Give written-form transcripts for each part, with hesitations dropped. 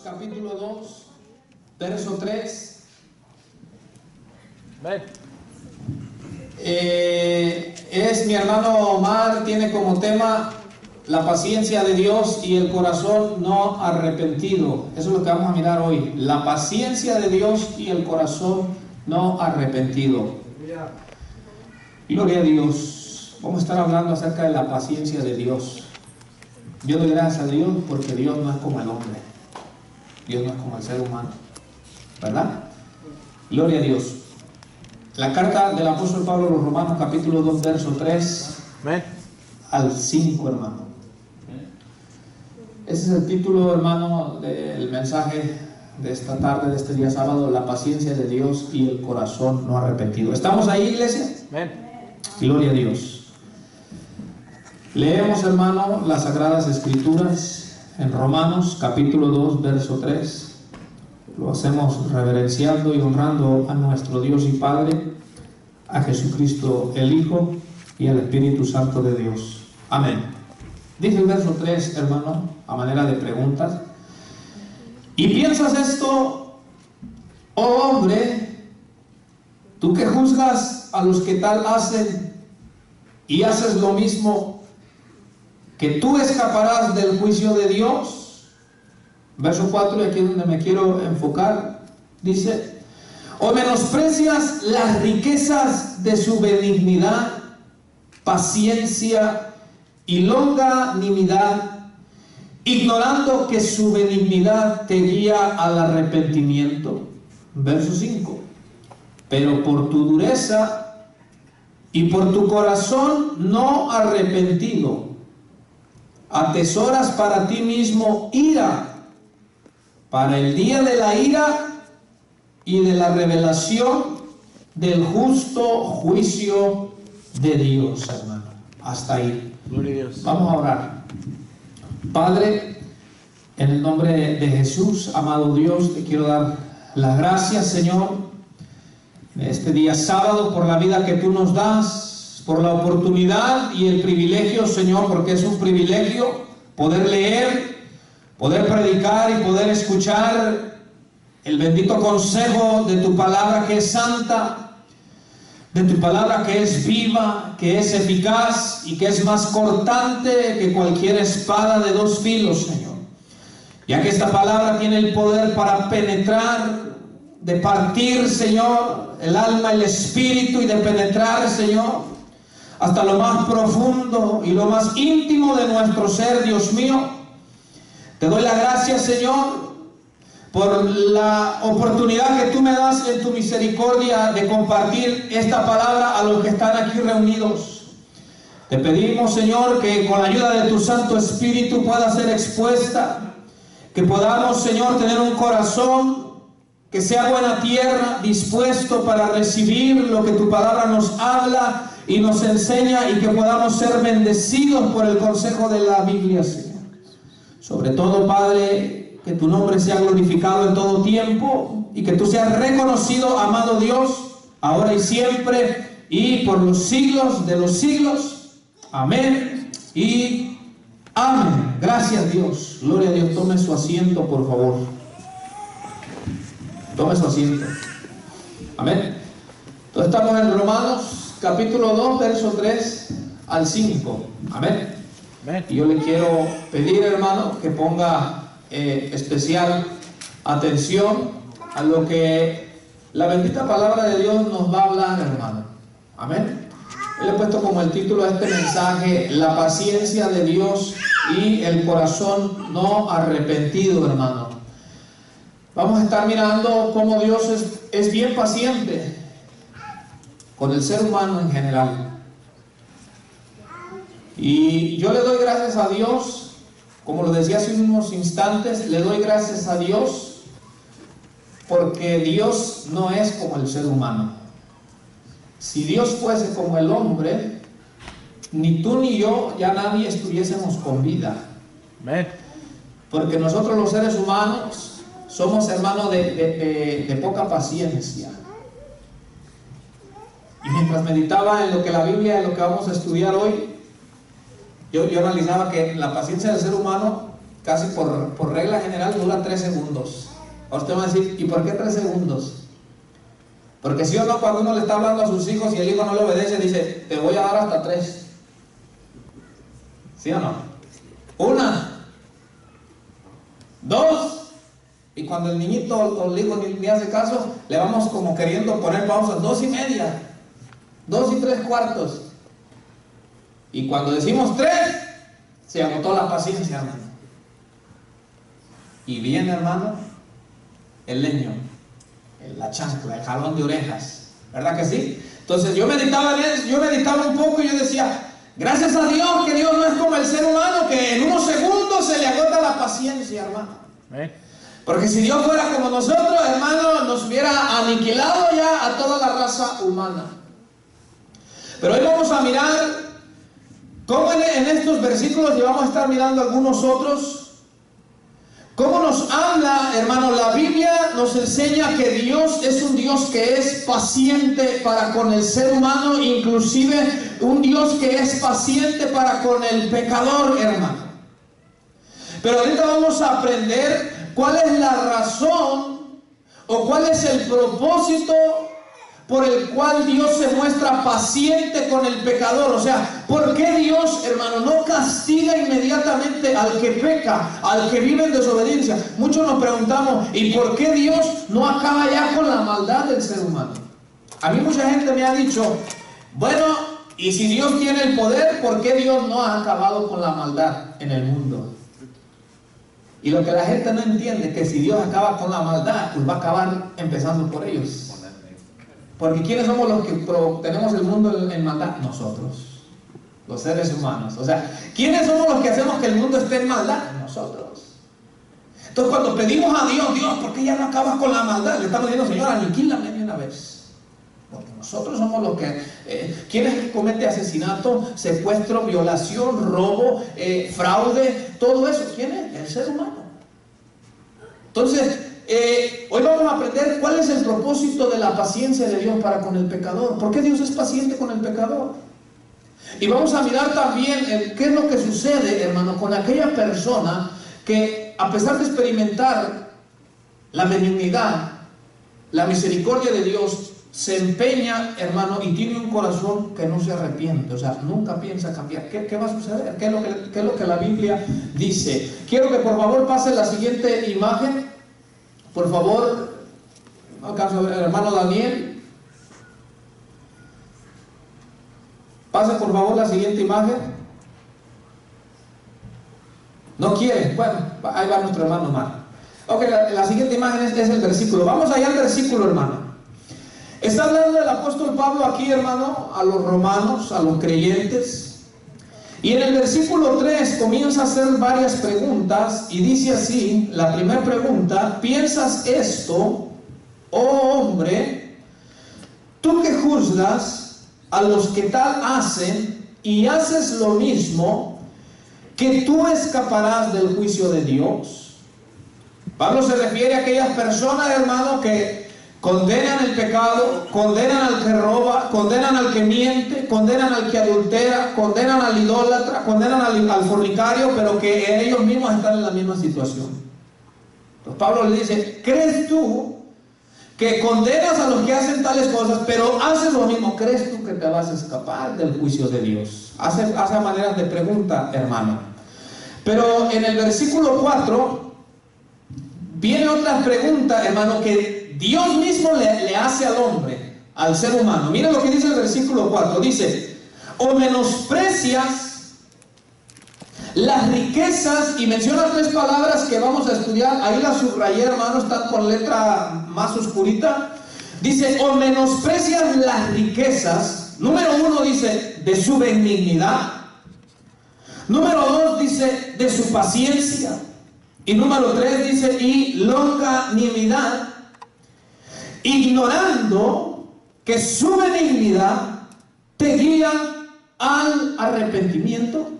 capítulo 2, verso 3. Mi hermano Omar tiene como tema la paciencia de Dios y el corazón no arrepentido. Eso es lo que vamos a mirar hoy. La paciencia de Dios y el corazón no arrepentido. Gloria a Dios. Vamos a estar hablando acerca de la paciencia de Dios. Yo doy gracias a Dios porque Dios no es como el hombre. Dios no es como el ser humano, ¿verdad? Gloria a Dios. La carta del apóstol Pablo a los Romanos, capítulo 2, verso 3 al 5, hermano. Ese es el título, hermano, del mensaje de esta tarde, de este día sábado: la paciencia de Dios y el corazón no arrepentido. ¿Estamos ahí, iglesia? Gloria a Dios. Leemos, hermano, las Sagradas Escrituras en Romanos, capítulo 2, verso 3. Lo hacemos reverenciando y honrando a nuestro Dios y Padre, a Jesucristo el Hijo y al Espíritu Santo de Dios. Amén. Dice el verso 3, hermano, a manera de preguntas: ¿y piensas esto, oh hombre, tú que juzgas a los que tal hacen y haces lo mismo, que tú escaparás del juicio de Dios? Verso 4, y aquí es donde me quiero enfocar. Dice: ¿o menosprecias las riquezas de su benignidad, paciencia y longanimidad, ignorando que su benignidad te guía al arrepentimiento? Verso 5: pero por tu dureza y por tu corazón no arrepentido, atesoras para ti mismo ira, para el día de la ira y de la revelación del justo juicio de Dios, hermano. Hasta ahí. Gloria a Dios. Vamos a orar. Padre, en el nombre de Jesús, amado Dios, te quiero dar las gracias, Señor, en este día sábado, por la vida que tú nos das, por la oportunidad y el privilegio, Señor, porque es un privilegio poder leer, poder predicar y poder escuchar el bendito consejo de tu palabra, que es santa, de tu palabra que es viva, que es eficaz y que es más cortante que cualquier espada de dos filos, Señor. Ya que esta palabra tiene el poder para penetrar, de partir, Señor, el alma, el espíritu, y de penetrar, Señor, hasta lo más profundo y lo más íntimo de nuestro ser, Dios mío. Te doy la gracia, Señor, por la oportunidad que tú me das en tu misericordia de compartir esta palabra a los que están aquí reunidos. Te pedimos, Señor, que con la ayuda de tu Santo Espíritu pueda ser expuesta, que podamos, Señor, tener un corazón que sea buena tierra, dispuesto para recibir lo que tu palabra nos habla y nos enseña, y que podamos ser bendecidos por el consejo de la Biblia, Señor. Sobre todo, Padre, que tu nombre sea glorificado en todo tiempo y que tú seas reconocido, amado Dios, ahora y siempre y por los siglos de los siglos. Amén y amén. Gracias, Dios. Gloria a Dios. Tome su asiento, por favor. Tome su asiento. Amén. Entonces estamos en Romanos capítulo 2, verso 3 al 5. Amén. Y yo le quiero pedir, hermano, que ponga especial atención a lo que la bendita palabra de Dios nos va a hablar, hermano. Amén. Yo le he puesto como el título a este mensaje: la paciencia de Dios y el corazón no arrepentido, hermano. Vamos a estar mirando cómo Dios es bien paciente con el ser humano en general. Y yo le doy gracias a Dios, como lo decía hace unos instantes, le doy gracias a Dios porque Dios no es como el ser humano. Si Dios fuese como el hombre, ni tú ni yo, ya nadie estuviésemos con vida. Porque nosotros los seres humanos somos, hermanos, de poca paciencia. Y mientras meditaba en lo que la Biblia, en lo que vamos a estudiar hoy, yo analizaba que la paciencia del ser humano casi por regla general, dura 3 segundos. Ahora usted va a decir, ¿y por qué 3 segundos? Porque si o no, cuando uno le está hablando a sus hijos y el hijo no le obedece, dice, te voy a dar hasta 3. ¿Sí o no? 1, 2, y cuando el niñito o el hijo ni hace caso, le vamos como queriendo poner pausas, 2 y media, 2 y 3/4. Y cuando decimos 3, se agotó la paciencia, hermano. Y viene, hermano, el leño, la chancla, el jalón de orejas, ¿verdad que sí? Entonces yo meditaba en eso, yo meditaba un poco y yo decía, gracias a Dios que Dios no es como el ser humano, que en unos segundos se le agota la paciencia, hermano. Porque si Dios fuera como nosotros, hermano, nos hubiera aniquilado ya a toda la raza humana. Pero hoy vamos a mirar cómo en estos versículos, y vamos a estar mirando algunos otros, cómo nos habla, hermano, la Biblia nos enseña que Dios es un Dios que es paciente para con el ser humano, inclusive un Dios que es paciente para con el pecador, hermano. Pero ahorita vamos a aprender cuál es la razón o cuál es el propósito por el cual Dios se muestra paciente con el pecador. O sea, ¿por qué Dios, hermano, no castiga inmediatamente al que peca, al que vive en desobediencia? Muchos nos preguntamos, ¿y por qué Dios no acaba ya con la maldad del ser humano? A mí mucha gente me ha dicho, bueno, y si Dios tiene el poder, ¿por qué Dios no ha acabado con la maldad en el mundo? Y lo que la gente no entiende es que si Dios acaba con la maldad, pues va a acabar empezando por ellos. Porque ¿quiénes somos los que tenemos el mundo en maldad? Nosotros, los seres humanos. O sea, ¿quiénes somos los que hacemos que el mundo esté en maldad? Nosotros. Entonces cuando pedimos a Dios, Dios, ¿por qué ya no acabas con la maldad? Le estamos diciendo, Señor, aniquílame de una vez. Porque nosotros somos los que... ¿quién es el que comete asesinato, secuestro, violación, robo, fraude? Todo eso, ¿quién es? El ser humano. Entonces, hoy vamos a aprender cuál es el propósito de la paciencia de Dios para con el pecador. ¿Por qué Dios es paciente con el pecador? Y vamos a mirar también qué es lo que sucede, hermano, con aquella persona que, a pesar de experimentar la benignidad, la misericordia de Dios, se empeña, hermano, y tiene un corazón que no se arrepiente, o sea, nunca piensa cambiar. ¿Qué va a suceder? ¿Qué es lo que la Biblia dice? Quiero que por favor pase la siguiente imagen. Por favor, acaso, hermano Daniel, pase por favor la siguiente imagen. ¿No quiere? Bueno, ahí va nuestro hermano Mar. Ok, la siguiente imagen es el versículo. Vamos allá al versículo, hermano. Está hablando el apóstol Pablo aquí, hermano, a los romanos, a los creyentes. Y en el versículo 3 comienza a hacer varias preguntas y dice así, la primera pregunta, ¿piensas esto, oh hombre, tú que juzgas a los que tal hacen y haces lo mismo, que tú escaparás del juicio de Dios? Pablo se refiere a aquellas personas, hermano, que condenan el pecado, condenan al que roba, condenan al que miente, condenan al que adultera, condenan al idólatra, condenan al fornicario, pero que ellos mismos están en la misma situación. Entonces Pablo le dice, ¿crees tú que condenas a los que hacen tales cosas, pero haces lo mismo? ¿Crees tú que te vas a escapar del juicio de Dios? Hace maneras de pregunta, hermano. Pero en el versículo 4 viene otra pregunta, hermano, que Dios mismo le hace al hombre, al ser humano. Mira lo que dice el versículo 4. Dice, o menosprecias las riquezas, y menciona 3 palabras que vamos a estudiar. Ahí las subrayé, hermano, están con letra más oscurita. Dice, o menosprecias las riquezas. Número 1 dice, de su benignidad. Número 2 dice, de su paciencia. Y número 3 dice, y longanimidad, ignorando que su benignidad te guía al arrepentimiento.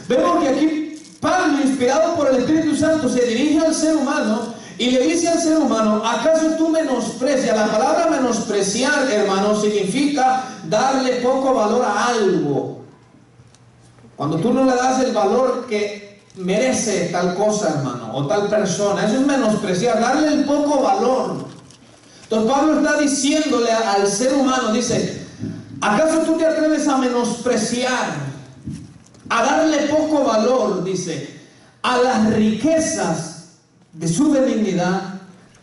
Vemos que aquí Pablo, inspirado por el Espíritu Santo, se dirige al ser humano y le dice al ser humano, ¿acaso tú menosprecias? La palabra menospreciar, hermano, significa darle poco valor a algo. Cuando tú no le das el valor que merece tal cosa, hermano, o tal persona. Eso es menospreciar, darle el poco valor. Entonces Pablo está diciéndole al ser humano, dice, ¿acaso tú te atreves a menospreciar, a darle poco valor, dice, a las riquezas de su benignidad,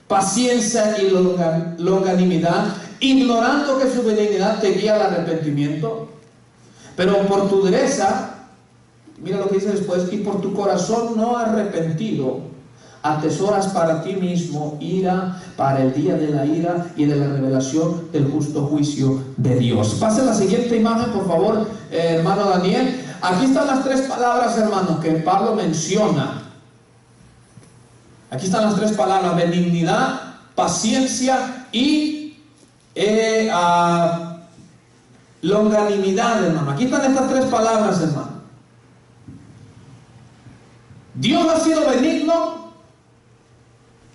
paciencia y longanimidad, ignorando que su benignidad te guía al arrepentimiento? Pero por tu dureza, mira lo que dice después, y por tu corazón no arrepentido, atesoras para ti mismo ira para el día de la ira y de la revelación del justo juicio de Dios. Pase la siguiente imagen, por favor, hermano Daniel. Aquí están las tres palabras, hermano, que Pablo menciona. Aquí están las tres palabras: benignidad, paciencia y longanimidad, hermano. Aquí están estas tres palabras, hermano. Dios ha sido benigno,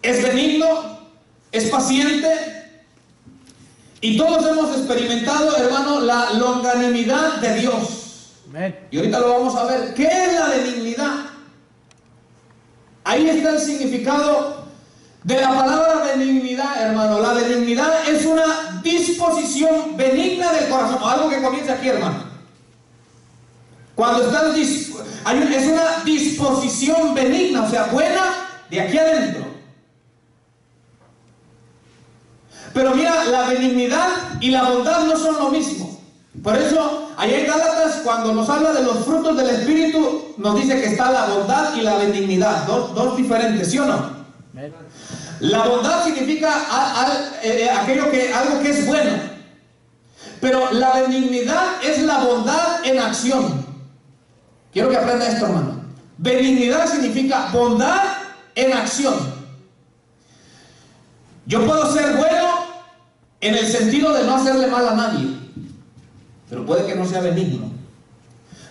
es paciente, y todos hemos experimentado, hermano, la longanimidad de Dios. Amén. Y ahorita lo vamos a ver. ¿Qué es la benignidad? Ahí está el significado de la palabra benignidad, hermano. La benignidad es una disposición benigna del corazón. Algo que comienza aquí, hermano. Cuando estás es una disposición benigna, o sea, buena de aquí adentro. Pero mira, la benignidad y la bondad no son lo mismo. Por eso, allá en Gálatas, cuando nos habla de los frutos del Espíritu, nos dice que está la bondad y la benignidad, dos diferentes, ¿sí o no? La bondad significa algo que es bueno. Pero la benignidad es la bondad en acción. Quiero que aprenda esto, hermano. Benignidad significa bondad en acción. Yo puedo ser bueno en el sentido de no hacerle mal a nadie, pero puede que no sea benigno,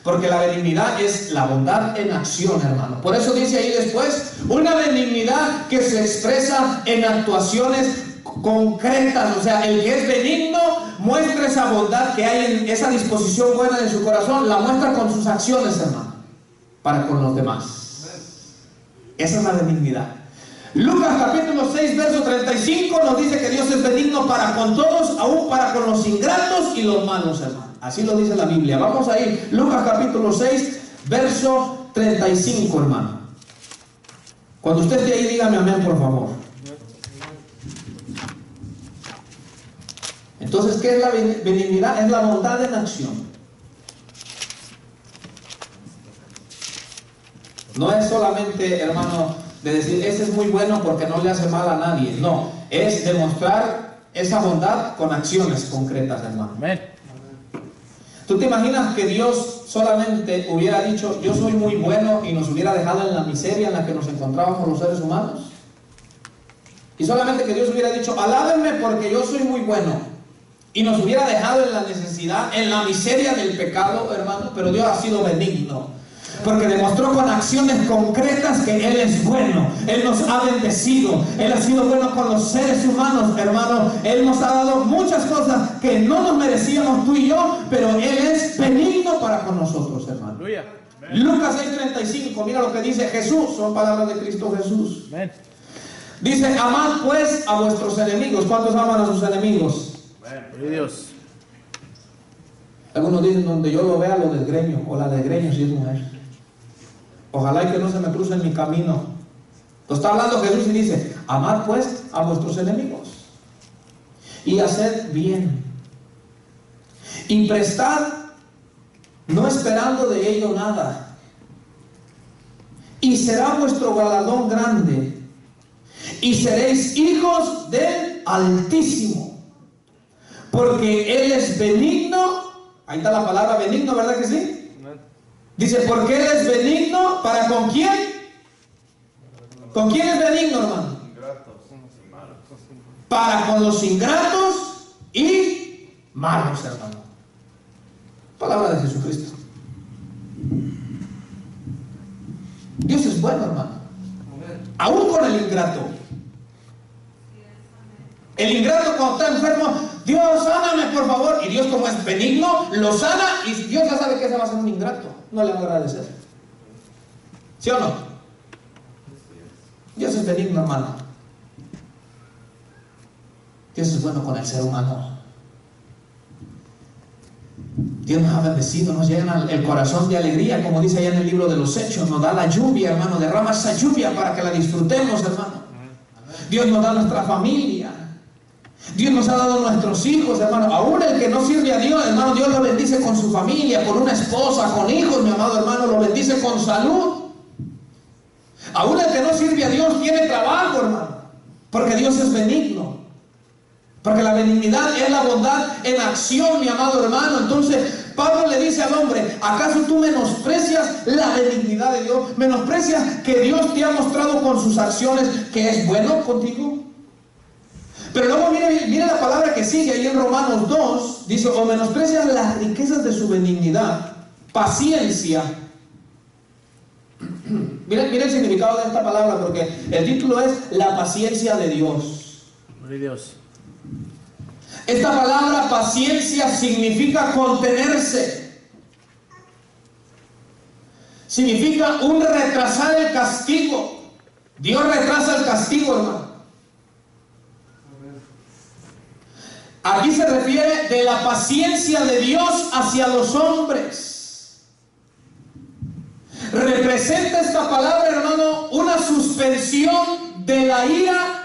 porque la benignidad es la bondad en acción, hermano. Por eso dice ahí después, una benignidad que se expresa en actuaciones concretas. O sea, el que es benigno muestra esa bondad que hay en esa disposición buena de su corazón, la muestra con sus acciones, hermano, para con los demás. Esa es la benignidad. Lucas capítulo 6 verso 35 nos dice que Dios es benigno para con todos, aún para con los ingratos y los malos, hermano. Así lo dice la Biblia. Vamos a ir, Lucas capítulo 6 verso 35, hermano. Cuando usted esté ahí, dígame amén, por favor. Entonces, ¿qué es la benignidad? Es la bondad en acción. No es solamente, hermano, de decir, ese es muy bueno porque no le hace mal a nadie. No, es demostrar esa bondad con acciones concretas, hermano. Amén. ¿Tú te imaginas que Dios solamente hubiera dicho, yo soy muy bueno, y nos hubiera dejado en la miseria en la que nos encontrábamos los seres humanos? Y solamente que Dios hubiera dicho, alábenme porque yo soy muy bueno, y nos hubiera dejado en la necesidad, en la miseria del pecado, hermano. Pero Dios ha sido benigno, porque demostró con acciones concretas que Él es bueno. Él nos ha bendecido, Él ha sido bueno con los seres humanos, hermano. Él nos ha dado muchas cosas que no nos merecíamos tú y yo, pero Él es benigno para con nosotros, hermano. Lucas 6:35, mira lo que dice Jesús, son palabras de Cristo Jesús. Amén. Dice, amad pues a vuestros enemigos. ¿Cuántos aman a sus enemigos? Dios. Algunos dicen, donde yo lo vea lo desgreño, o la desgreño si es mujer. Ojalá y que no se me cruce en mi camino. Entonces está hablando Jesús y dice, amad pues a vuestros enemigos y haced bien y prestad, no esperando de ello nada, y será vuestro galardón grande, y seréis hijos del Altísimo, porque Él es benigno. Ahí está la palabra benigno, ¿verdad que sí? Dice, porque Él es benigno, ¿para con quién? ¿Con quién es benigno, hermano? Para con los ingratos y malos, hermano. Palabra de Jesucristo. Dios es bueno, hermano. Aún con el ingrato. El ingrato cuando está enfermo, Dios, sáname por favor. Y Dios, como es benigno, lo sana, y Dios ya sabe que ese va a ser un ingrato. No le va a agradecer. ¿Sí o no? Dios es benigno, hermano. Dios es bueno con el ser humano. Dios nos ha bendecido, nos llena el corazón de alegría, como dice allá en el libro de los Hechos. Nos da la lluvia, hermano, derrama esa lluvia para que la disfrutemos, hermano. Dios nos da nuestra familia. Dios nos ha dado nuestros hijos, hermano. Aún el que no sirve a Dios, hermano, Dios lo bendice con su familia, con una esposa, con hijos, mi amado hermano, lo bendice con salud. Aún el que no sirve a Dios tiene trabajo, hermano, porque Dios es benigno. Porque la benignidad es la bondad en acción, mi amado hermano. Entonces Pablo le dice al hombre: ¿acaso tú menosprecias la benignidad de Dios? ¿Menosprecias que Dios te ha mostrado con sus acciones que es bueno contigo? Pero luego mire la palabra que sigue ahí en Romanos 2. Dice: o menosprecias las riquezas de su benignidad, paciencia. Mire el significado de esta palabra, porque el título es la paciencia de Dios. Gloria a Dios. Esta palabra paciencia significa contenerse. Significa un retrasar el castigo. Dios retrasa el castigo, hermano. Aquí se refiere de la paciencia de Dios hacia los hombres. Representa esta palabra, hermano, una suspensión de la ira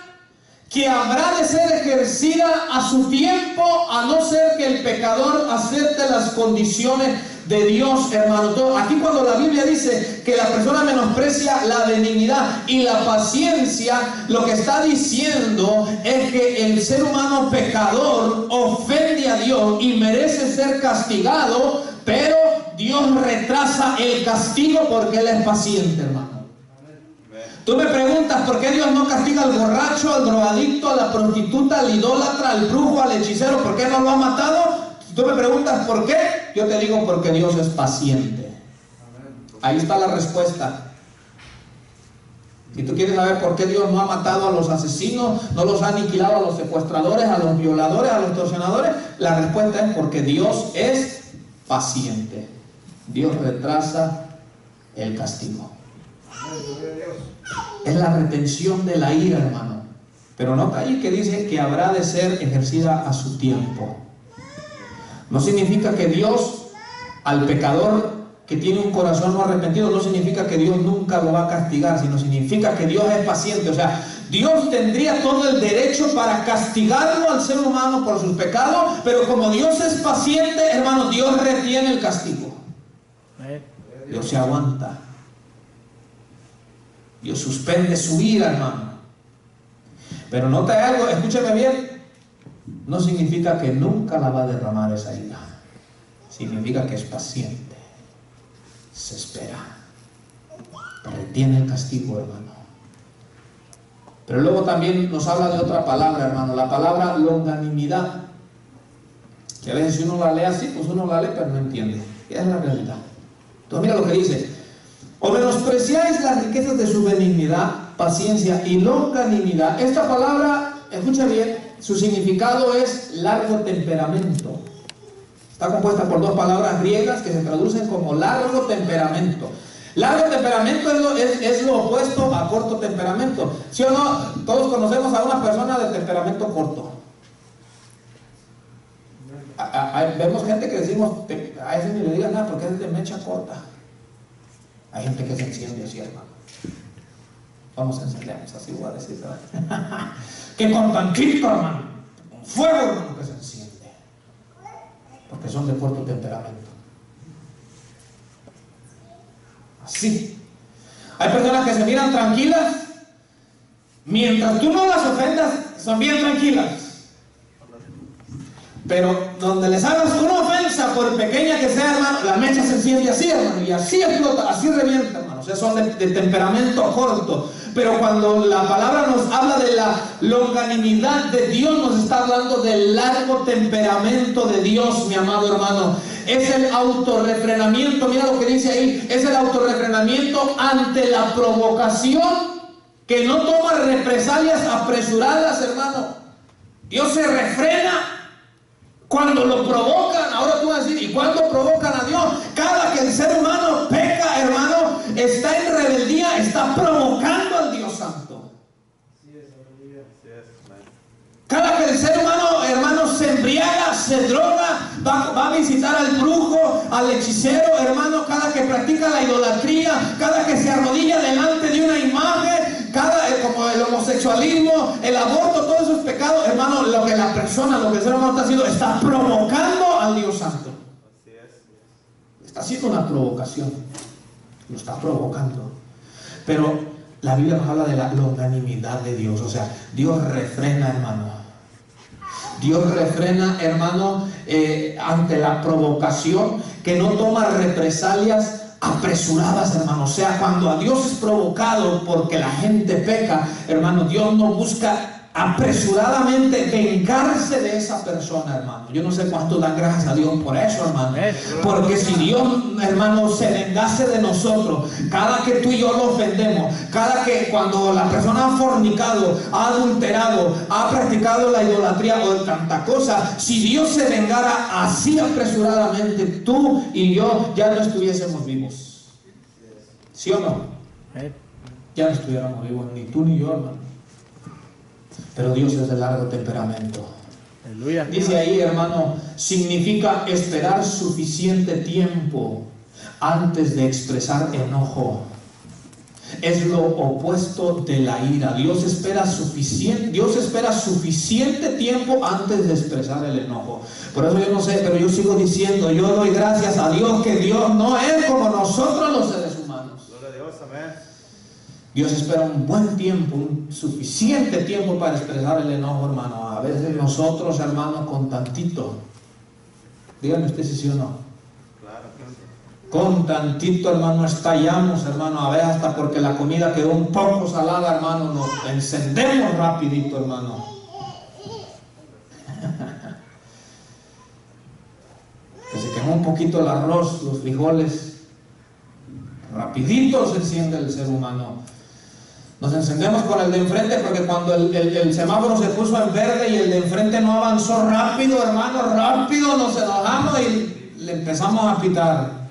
que habrá de ser ejercida a su tiempo, a no ser que el pecador acepte las condiciones de Dios, hermano. Aquí cuando la Biblia dice que la persona menosprecia la benignidad y la paciencia, lo que está diciendo es que el ser humano pecador ofende a Dios y merece ser castigado, pero Dios retrasa el castigo porque Él es paciente, hermano. Tú me preguntas por qué Dios no castiga al borracho, al drogadicto, a la prostituta, al idólatra, al brujo, al hechicero. ¿Por qué no lo ha matado? Si tú me preguntas por qué, yo te digo porque Dios es paciente. Ahí está la respuesta. Si tú quieres saber por qué Dios no ha matado a los asesinos, no los ha aniquilado a los secuestradores, a los violadores, a los extorsionadores, la respuesta es porque Dios es paciente. Dios retrasa el castigo. Es la retención de la ira, hermano. Pero nota ahí que dice que habrá de ser ejercida a su tiempo. No significa que Dios, al pecador que tiene un corazón no arrepentido, no significa que Dios nunca lo va a castigar, sino significa que Dios es paciente. O sea, Dios tendría todo el derecho para castigarlo al ser humano por sus pecados, pero como Dios es paciente, hermano, Dios retiene el castigo. Dios se aguanta. Dios suspende su ira, hermano. Pero nota algo, escúchame bien. No significa que nunca la va a derramar esa ira. Significa que es paciente. Se espera. Retiene el castigo, hermano. Pero luego también nos habla de otra palabra, hermano. La palabra longanimidad. Que a veces si uno la lee así, pues uno la lee pero no entiende. ¿Qué es la realidad? Entonces mira lo que dice: o menospreciáis las riquezas de su benignidad, paciencia y longanimidad. Esta palabra, escucha bien, su significado es largo temperamento. Está compuesta por dos palabras griegas que se traducen como largo temperamento. Largo temperamento es lo opuesto a corto temperamento. ¿Sí o no? Todos conocemos a una persona de temperamento corto. Vemos gente que decimos: a ese ni le digas nada porque es de mecha corta. Hay gente que se enciende así, hermano. Vamos a encendernos así, voy a decir, ¿verdad? Que con tantito, hermano, con fuego, hermano, que se enciende. Porque son de corto temperamento. Así. Hay personas que se miran tranquilas. Mientras tú no las ofendas, son bien tranquilas. Pero donde les hagas una ofensa, por pequeña que sea, hermano, la mecha se enciende así, hermano, y así explota, así revienta, hermano. O sea, son de temperamento corto. Pero cuando la palabra nos habla de la longanimidad de Dios, nos está hablando del largo temperamento de Dios, mi amado hermano. Es el autorrefrenamiento, mira lo que dice ahí, es el autorrefrenamiento ante la provocación, que no toma represalias apresuradas, hermano. Dios se refrena cuando lo provocan. Ahora tú vas a decir: ¿y cuándo provocan a Dios? Cada que el ser humano peca, hermano, está en rebeldía Cada que el ser humano, hermano, se embriaga, se droga, va a visitar al brujo, al hechicero, hermano, cada que practica la idolatría, cada que se arrodilla delante de una imagen, como el homosexualismo, el aborto, todos esos pecados, hermano, lo que la persona, lo que el ser humano está haciendo, está provocando al Dios Santo. Está haciendo una provocación, lo está provocando. Pero la Biblia nos habla de la longanimidad de Dios, o sea, Dios refrena, hermano. Dios refrena, hermano, ante la provocación, que no toma represalias apresuradas, hermano. O sea, cuando a Dios es provocado porque la gente peca, hermano, Dios no busca apresuradamente vengarse de esa persona, hermano. Yo no sé cuánto dan gracias a Dios por eso, hermano. Porque si Dios, hermano, se vengase de nosotros, cada que tú y yo lo ofendemos, cuando la persona ha fornicado, ha adulterado, ha practicado la idolatría o tanta cosa, si Dios se vengara así apresuradamente, tú y yo ya no estuviésemos vivos. ¿Sí o no? Ya no estuviéramos vivos, ni tú ni yo, hermano. Pero Dios es de largo temperamento. Aleluya. Dice ahí, hermano, significa esperar suficiente tiempo antes de expresar enojo. Es lo opuesto de la ira. Dios espera suficiente tiempo antes de expresar el enojo. Por eso yo no sé, pero yo sigo diciendo, yo doy gracias a Dios que Dios no es como nosotros los seres humanos. Gloria a Dios, amén. Dios espera un buen tiempo, un suficiente tiempo para expresar el enojo, hermano. A veces nosotros, hermano, con tantito, dígame usted si sí o no. Con tantito, hermano, estallamos, hermano. A veces hasta porque la comida quedó un poco salada, hermano, nos encendemos rapidito, hermano. Que se quemó un poquito el arroz, los frijoles, rapidito se enciende el ser humano. Nos encendemos con el de enfrente porque cuando el semáforo se puso en verde y el de enfrente no avanzó rápido, hermano, rápido nos enojamos y le empezamos a pitar.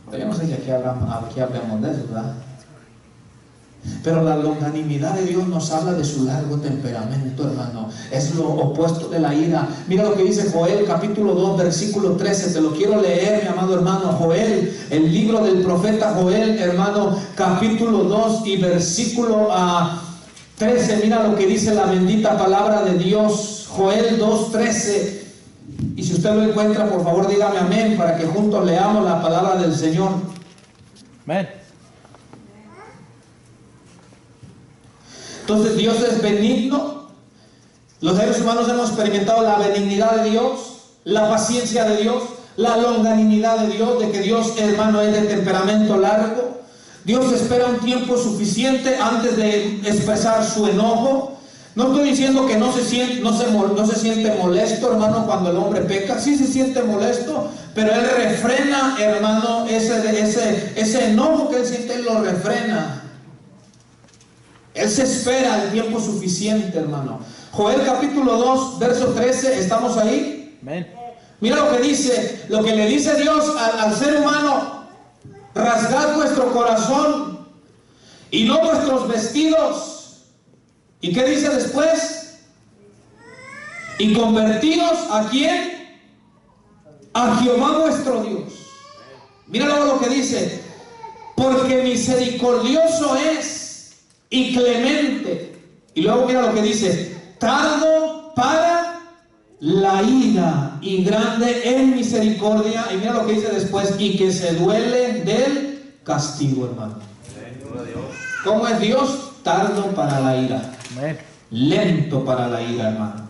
Pero yo no sé si aquí hablamos de eso, ¿verdad? Pero la longanimidad de Dios nos habla de su largo temperamento, hermano. Es lo opuesto de la ira. Mira lo que dice Joel, capítulo 2, versículo 13. Te lo quiero leer, mi amado hermano. Joel, el libro del profeta Joel, hermano, capítulo 2 y versículo 13. Mira lo que dice la bendita palabra de Dios. Joel 2, 13. Y si usted lo encuentra, por favor, dígame amén, para que juntos leamos la palabra del Señor. Amén. Entonces Dios es benigno. Los seres humanos hemos experimentado la benignidad de Dios, la paciencia de Dios, la longanimidad de Dios, de que Dios, hermano, es de temperamento largo. Dios espera un tiempo suficiente antes de expresar su enojo. No estoy diciendo que no se siente molesto, hermano, cuando el hombre peca. Sí se siente molesto, pero Él refrena, hermano, ese enojo que Él siente, Él lo refrena. Él se espera el tiempo suficiente, hermano. Joel capítulo 2, verso 13, ¿estamos ahí? Amén. Mira lo que dice, lo que le dice Dios al ser humano: rasgad vuestro corazón y no vuestros vestidos. ¿Y qué dice después? Y convertidos ¿a quién? A Jehová vuestro Dios. Mira luego lo que dice: porque misericordioso es y clemente. Y luego mira lo que dice: tardo para la ira y grande en misericordia. Y mira lo que dice después: y que se duele del castigo, hermano. ¿Cómo es Dios? Tardo para la ira, lento para la ira, hermano.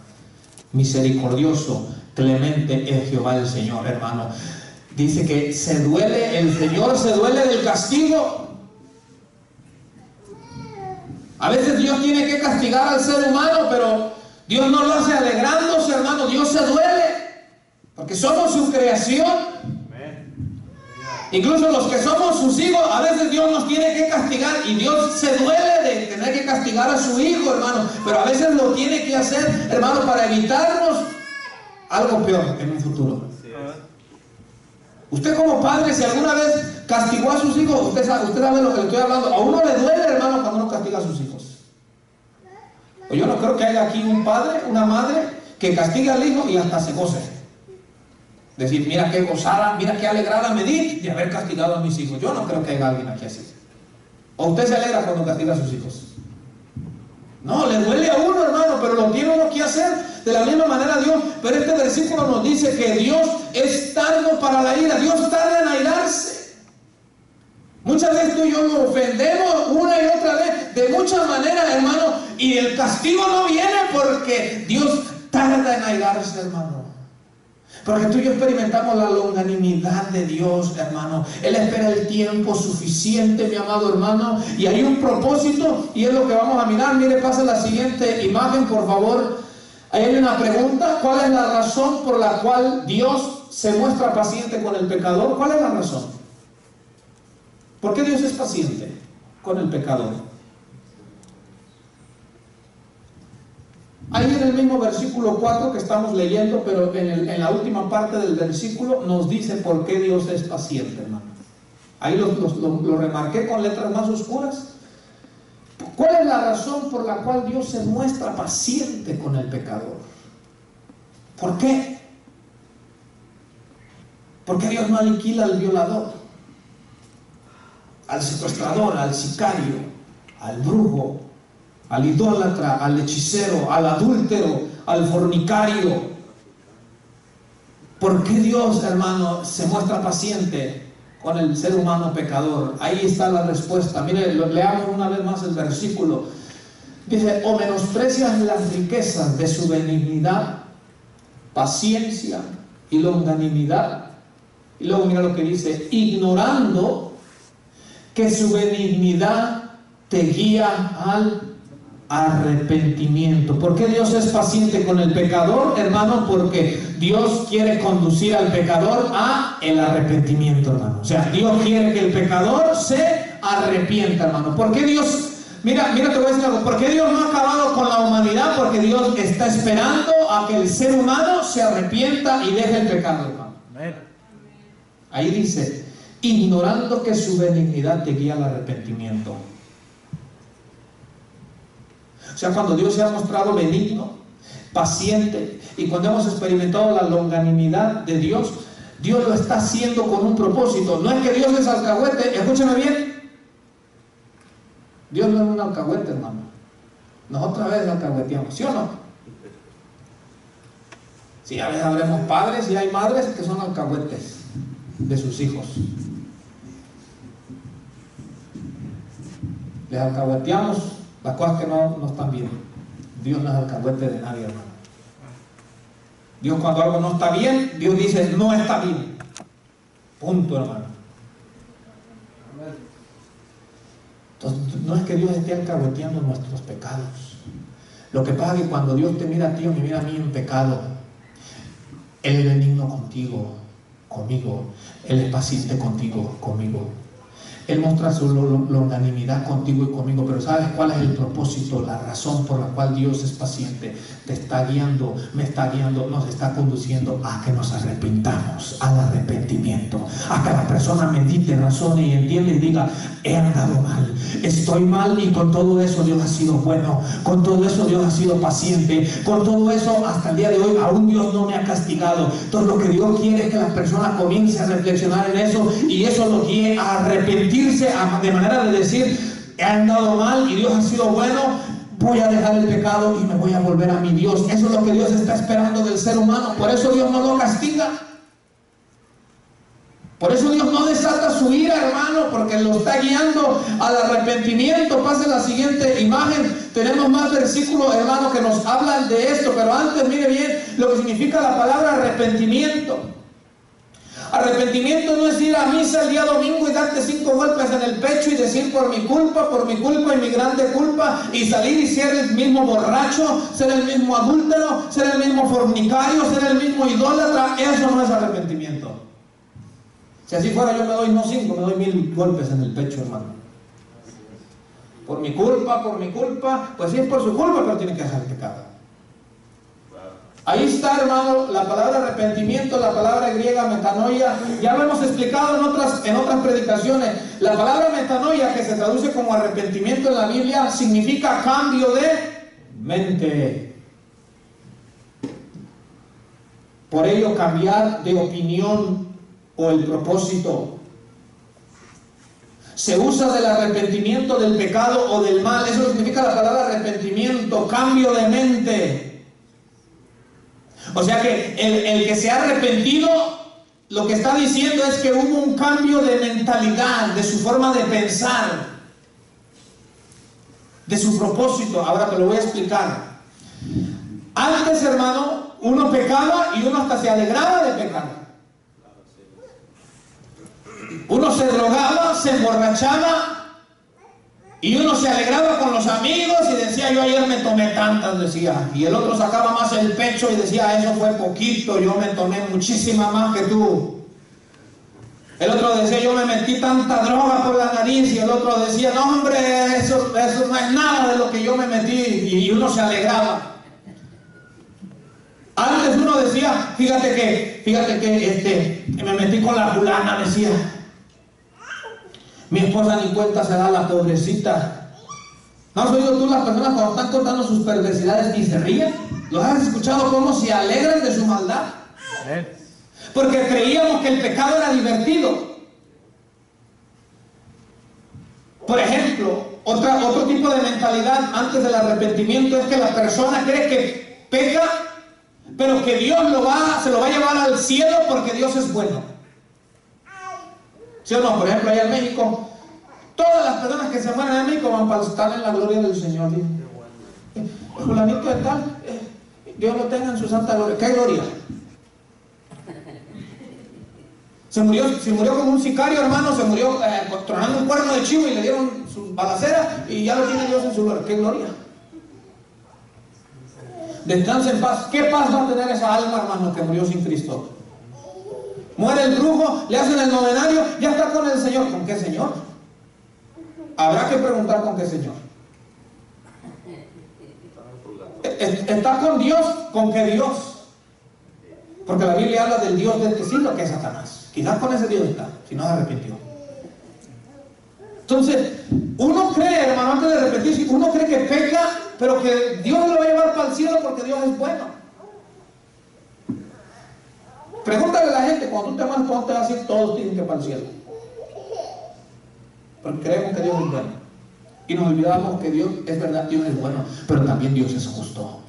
Misericordioso, clemente es Jehová el Señor, hermano. Dice que se duele, el Señor se duele del castigo. A veces Dios tiene que castigar al ser humano, pero Dios no lo hace alegrándose, hermano. Dios se duele porque somos su creación. Incluso los que somos sus hijos, a veces Dios nos tiene que castigar y Dios se duele de tener que castigar a su hijo, hermano. Pero a veces lo tiene que hacer, hermano, para evitarnos algo peor en un futuro. Usted como padre, si alguna vez castigó a sus hijos, usted sabe de lo que le estoy hablando. A uno le duele, hermano, cuando uno castiga a sus hijos. O yo no creo que haya aquí un padre, una madre que castigue al hijo y hasta se goce. Decir, mira qué gozada, mira qué alegrada me di de haber castigado a mis hijos. Yo no creo que haya alguien aquí así. ¿O usted se alegra cuando castiga a sus hijos? No, le duele a uno, hermano, pero lo tiene uno que hacer. De la misma manera Dios, pero este versículo nos dice que Dios es tardo para la ira. Dios tarda en airarse. Muchas veces tú y yo nos ofendemos una y otra vez, de muchas maneras, hermano, y el castigo no viene porque Dios tarda en airarse, hermano. Porque tú y yo experimentamos la longanimidad de Dios, hermano. Él espera el tiempo suficiente, mi amado hermano, y hay un propósito, y es lo que vamos a mirar. Mire, pasa la siguiente imagen, por favor. Ahí hay una pregunta: ¿cuál es la razón por la cual Dios se muestra paciente con el pecador? ¿Cuál es la razón? ¿Por qué Dios es paciente con el pecador? Ahí en el mismo versículo 4 que estamos leyendo, pero en la última parte del versículo nos dice por qué Dios es paciente, hermano. Ahí lo remarqué con letras más oscuras. ¿Cuál es la razón por la cual Dios se muestra paciente con el pecador? ¿Por qué? ¿Por qué Dios no aniquila al violador, al secuestrador, al sicario, al brujo, al idólatra, al hechicero, al adúltero, al fornicario? ¿Por qué Dios, hermano, se muestra paciente con el ser humano pecador? Ahí está la respuesta. Mire, leamos una vez más el versículo. Dice: o menosprecias las riquezas de su benignidad, paciencia y longanimidad. Y luego mira lo que dice: ignorando que su benignidad te guía al arrepentimiento. ¿Por qué Dios es paciente con el pecador, hermano? Porque Dios quiere conducir al pecador a el arrepentimiento, hermano. O sea, Dios quiere que el pecador se arrepienta, hermano. ¿Por qué Dios? Mira, te voy a decir algo. ¿Por qué Dios no ha acabado con la humanidad? Porque Dios está esperando a que el ser humano se arrepienta y deje el pecado, hermano. Ahí dice: ignorando que su benignidad te guía al arrepentimiento. O sea, cuando Dios se ha mostrado benigno, paciente, y cuando hemos experimentado la longanimidad de Dios, Dios lo está haciendo con un propósito. No es que Dios es alcahuete, escúchame bien. Dios no es un alcahuete, hermano. Nosotros a veces alcahueteamos, ¿sí o no? Sí, a veces habremos padres y hay madres que son alcahuetes de sus hijos. Les alcahueteamos las cosas que no están bien. Dios no es alcahuete de nadie, hermano. Dios, cuando algo no está bien, Dios dice: no está bien. Punto, hermano. Entonces, no es que Dios esté alcahueteando nuestros pecados. Lo que pasa es que cuando Dios te mira a ti o me mira a mí en pecado, Él es benigno contigo, conmigo. Él es paciente contigo, conmigo. Él muestra su longanimidad contigo y conmigo, pero ¿sabes cuál es el propósito, la razón por la cual Dios es paciente? Te está guiando, me está guiando, nos está conduciendo a que nos arrepintamos, al arrepentimiento, a que la persona medite, razone y entienda y diga: he andado mal, estoy mal, y con todo eso Dios ha sido bueno, con todo eso Dios ha sido paciente, con todo eso hasta el día de hoy aún Dios no me ha castigado. Entonces lo que Dios quiere es que las personas comiencen a reflexionar en eso, y eso los guíe a arrepentirse, de manera de decir: he andado mal y Dios ha sido bueno, voy a dejar el pecado y me voy a volver a mi Dios. Eso es lo que Dios está esperando del ser humano. Por eso Dios no lo castiga. Por eso Dios no desata su ira, hermano, porque lo está guiando al arrepentimiento. Pase la siguiente imagen. Tenemos más versículos, hermano, que nos hablan de esto, pero antes mire bien lo que significa la palabra arrepentimiento. Arrepentimiento no es ir a misa el día domingo y darte 5 golpes en el pecho y decir: por mi culpa y mi grande culpa, y salir y ser el mismo borracho, ser el mismo adúltero, ser el mismo fornicario, ser el mismo idólatra. Eso no es arrepentimiento. Si así fuera, yo me doy no 5, me doy 1000 golpes en el pecho, hermano. Por mi culpa, pues sí es por su culpa, pero tiene que dejar el pecado. Ahí está, hermano, la palabra arrepentimiento, la palabra griega metanoia. Ya lo hemos explicado en otras predicaciones. La palabra metanoia, que se traduce como arrepentimiento en la Biblia, significa cambio de mente. Por ello, cambiar de opinión o el propósito. Se usa del arrepentimiento del pecado o del mal. Eso significa la palabra arrepentimiento, cambio de mente. O sea que el que se ha arrepentido, lo que está diciendo es que hubo un cambio de mentalidad, de su forma de pensar, de su propósito. Ahora te lo voy a explicar. Antes, hermano, uno pecaba y uno hasta se alegraba de pecar. Uno se drogaba, se emborrachaba y uno se alegraba con los amigos y decía: yo ayer me tomé tantas, decía. Y el otro sacaba más el pecho y decía: eso fue poquito, yo me tomé muchísima más que tú. El otro decía: yo me metí tanta droga por la nariz. Y el otro decía: no, hombre, eso no es nada de lo que yo me metí. Y uno se alegraba. Antes uno decía: fíjate que me metí con la fulana, decía. Mi esposa ni cuenta se da, la pobrecita. ¿No has oído tú las personas cuando están contando sus perversidades y se ríen? ¿Los has escuchado cómo se alegran de su maldad? Porque creíamos que el pecado era divertido. Por ejemplo, otro tipo de mentalidad antes del arrepentimiento es que la persona cree que peca, pero que Dios se lo va a llevar al cielo porque Dios es bueno. ¿Sí o no? Por ejemplo, allá en México, todas las personas que se mueren en México van para estar en la gloria del Señor. Fulanito de tal, Dios lo tenga en su santa gloria. ¿Qué gloria? Se murió como un sicario, hermano. Se murió tronando un cuerno de chivo y le dieron su balacera y ya lo tiene Dios en su gloria. ¿Qué gloria? Descansa en paz. ¿Qué paz va a tener esa alma, hermano, que murió sin Cristo? Muere el brujo, le hacen el novenario, ya está con el Señor. ¿Con qué Señor? Habrá que preguntar con qué Señor. ¿Está con Dios? ¿Con qué Dios? Porque la Biblia habla del Dios del que siglo, que es Satanás. Quizás con ese Dios está, si no se arrepintió. Entonces, uno cree, hermano, antes de arrepentirse, uno cree que peca, pero que Dios lo va a llevar para el cielo porque Dios es bueno. Pregúntale a la gente: cuando tú te mueres, ¿cuándo te vas a ir? Todos tienen que ir para el cielo. Porque creemos que Dios es bueno. Y nos olvidamos que Dios es verdad, Dios es bueno, pero también Dios es justo.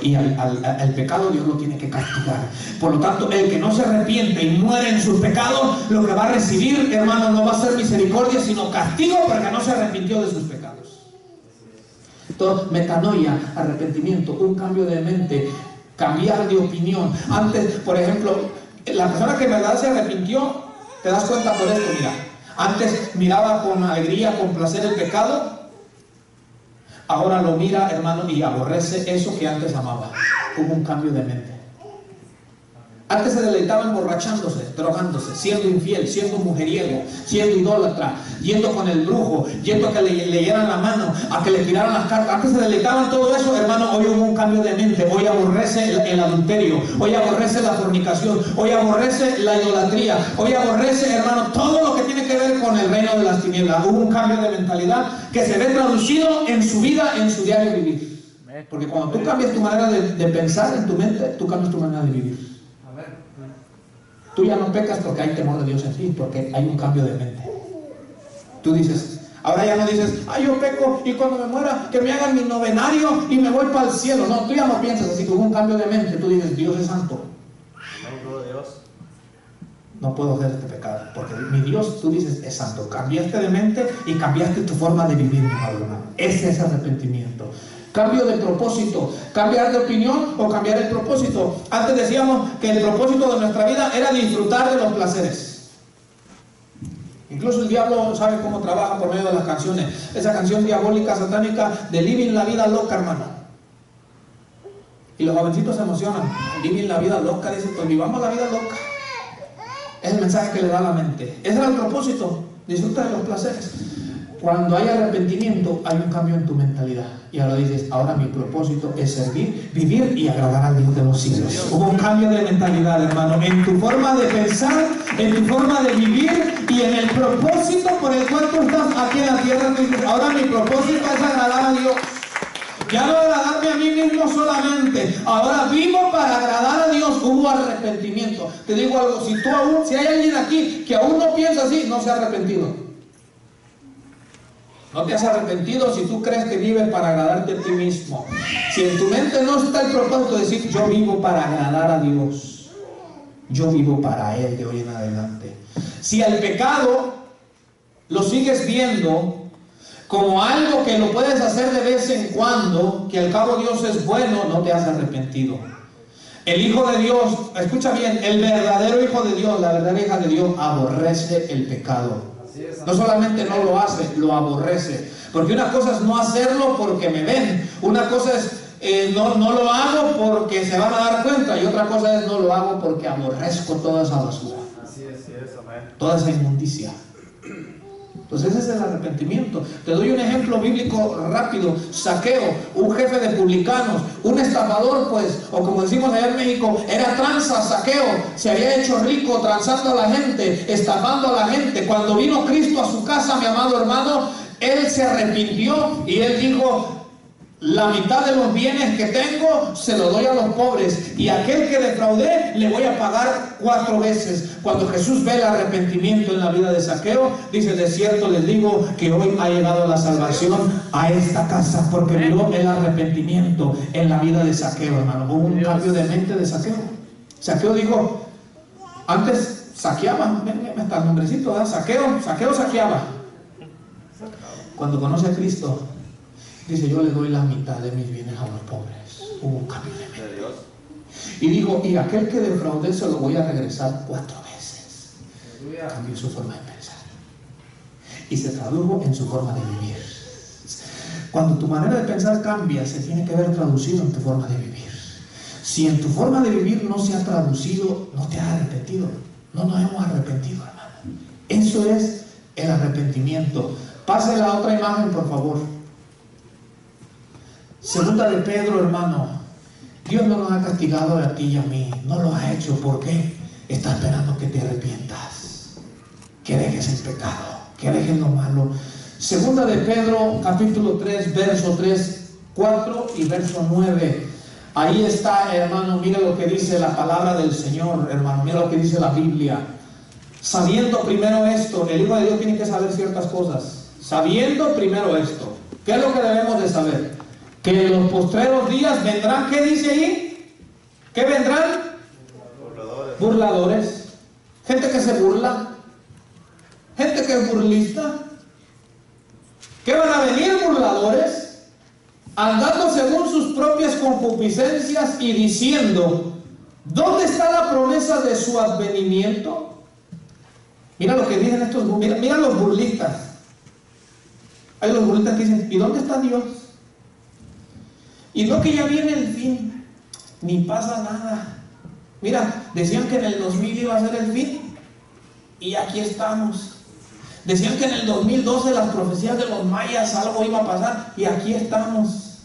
Y al pecado Dios lo tiene que castigar. Por lo tanto, el que no se arrepiente y muere en sus pecados, lo que va a recibir, hermano, no va a ser misericordia, sino castigo, porque no se arrepintió de sus pecados. Entonces, metanoia, arrepentimiento, un cambio de mente, cambiar de opinión. Antes, por ejemplo, la persona que en verdad se arrepintió, te das cuenta por esto, mira. Antes miraba con alegría, con placer el pecado. Ahora lo mira, hermano, y aborrece eso que antes amaba. Hubo un cambio de mente. Antes se deleitaba emborrachándose, drogándose, siendo infiel, siendo mujeriego, siendo idólatra, yendo con el brujo, yendo a que le leyeran la mano, a que le tiraran las cartas. Antes se deleitaba en todo eso, hermano. Hoy hubo un cambio de mente. Hoy aborrece el adulterio, hoy aborrece la fornicación, hoy aborrece la idolatría, hoy aborrece, hermano, todo lo que tiene que ver con el reino de las tinieblas. Hubo un cambio de mentalidad que se ve traducido en su vida, en su diario vivir. Porque cuando tú cambias tu manera de pensar en tu mente, tú cambias tu manera de vivir. Tú ya no pecas porque hay temor de Dios en ti, porque hay un cambio de mente. Tú dices, ahora ya no dices: ay, yo peco y cuando me muera que me hagan mi novenario y me voy para el cielo. No, tú ya no piensas así, que hubo un cambio de mente. Tú dices: Dios es santo. No puedo hacer este pecado, porque mi Dios, tú dices, es santo. Cambiaste de mente y cambiaste tu forma de vivir, mi hermano. Ese es arrepentimiento. Cambio de propósito, cambiar de opinión o cambiar el propósito. Antes decíamos que el propósito de nuestra vida era disfrutar de los placeres. Incluso el diablo sabe cómo trabaja por medio de las canciones. Esa canción diabólica, satánica, de Living la vida loca, hermano. Y los jovencitos se emocionan. Living la vida loca, dice: pues vivamos la vida loca. Es el mensaje que le da a la mente. Ese era el propósito, disfrutar de los placeres. Cuando hay arrepentimiento, hay un cambio en tu mentalidad. Y ahora dices: ahora mi propósito es servir, vivir y agradar al Dios de los siglos. Hubo un cambio de mentalidad, hermano, en tu forma de pensar, en tu forma de vivir y en el propósito por el cual tú estás aquí en la tierra. Tú dices: ahora mi propósito es agradar a Dios. Ya no agradarme a mí mismo solamente, ahora vivo para agradar a Dios. Hubo arrepentimiento. Te digo algo, si hay alguien aquí que aún no piensa así, no se ha arrepentido. No te has arrepentido si tú crees que vives para agradarte a ti mismo. Si en tu mente no está el propósito de decir, yo vivo para agradar a Dios, yo vivo para Él de hoy en adelante. Si al pecado lo sigues viendo como algo que lo puedes hacer de vez en cuando, que al cabo Dios es bueno, no te has arrepentido. El Hijo de Dios, escucha bien, el verdadero Hijo de Dios, la verdadera hija de Dios, aborrece el pecado. No solamente no lo hace, lo aborrece. Porque una cosa es no hacerlo porque me ven. Una cosa es no lo hago porque se van a dar cuenta. Y otra cosa es no lo hago porque aborrezco toda esa basura. Así es, amén. Toda esa inmundicia. Entonces ese es el arrepentimiento. Te doy un ejemplo bíblico rápido. Zaqueo, un jefe de publicanos, un estafador, pues, o como decimos allá en México, era tranza. Zaqueo se había hecho rico transando a la gente, estafando a la gente. Cuando vino Cristo a su casa, mi amado hermano, él se arrepintió y él dijo: la mitad de los bienes que tengo se los doy a los pobres, y aquel que defraudé le voy a pagar 4 veces. Cuando Jesús ve el arrepentimiento en la vida de Zaqueo, dice: de cierto les digo que hoy ha llegado la salvación a esta casa, porque miró el arrepentimiento en la vida de Zaqueo, hermano. Hubo un cambio de mente de Zaqueo. Zaqueo dijo, antes saqueaba, me está el nombrecito, ¿verdad? Zaqueo saqueaba. Cuando conoce a Cristo, dice: yo le doy la mitad de mis bienes a los pobres. Hubo un cambio de mente. Y dijo: y aquel que defraudé se lo voy a regresar 4 veces. Cambió su forma de pensar. Y se tradujo en su forma de vivir. Cuando tu manera de pensar cambia, se tiene que ver traducido en tu forma de vivir. Si en tu forma de vivir no se ha traducido, no te has arrepentido. No nos hemos arrepentido, hermano. Eso es el arrepentimiento. Pase la otra imagen, por favor. Segunda de Pedro, hermano. Dios no nos ha castigado a ti y a mí. No lo ha hecho. ¿Por qué? Está esperando que te arrepientas, que dejes el pecado, que dejes lo malo. Segunda de Pedro, capítulo 3, verso 3, 4 y verso 9. Ahí está, hermano. Mira lo que dice la palabra del Señor, hermano. Mira lo que dice la Biblia. Sabiendo primero esto, el Hijo de Dios tiene que saber ciertas cosas. Sabiendo primero esto, ¿qué es lo que debemos de saber? Que en los postreros días vendrán, ¿qué dice ahí? ¿Qué vendrán? Burladores. Gente que se burla. Gente que es burlista. ¿Qué van a venir? Burladores, andando según sus propias concupiscencias y diciendo: ¿dónde está la promesa de su advenimiento? Mira lo que dicen estos, mira los burlistas. Hay los burlistas que dicen: ¿y dónde está Dios? Y no, que ya viene el fin, ni pasa nada. Mira, decían que en el 2000 iba a ser el fin, y aquí estamos. Decían que en el 2012 las profecías de los mayas algo iba a pasar, y aquí estamos.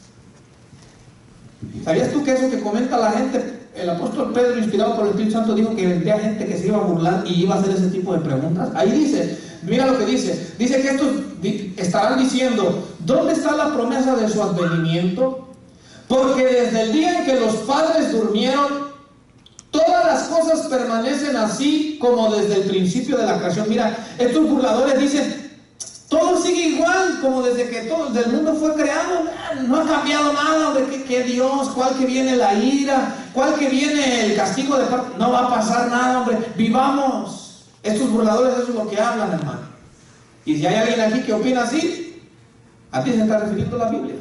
¿Sabías tú que eso que comenta la gente, el apóstol Pedro, inspirado por el Espíritu Santo, dijo que vendría gente que se iba a burlar y iba a hacer ese tipo de preguntas? Ahí dice, mira lo que dice que estos estarán diciendo: ¿dónde está la promesa de su advenimiento? Porque desde el día en que los padres durmieron, todas las cosas permanecen así como desde el principio de la creación. Mira, estos burladores dicen: todo sigue igual como desde que todo el mundo fue creado. No ha cambiado nada. ¿De qué Dios? ¿Cuál que viene la ira? ¿Cuál que viene el castigo de parte? No va a pasar nada, hombre. Vivamos. Estos burladores, eso es lo que hablan, hermano. Y si hay alguien aquí que opina así, a ti se está refiriendo la Biblia.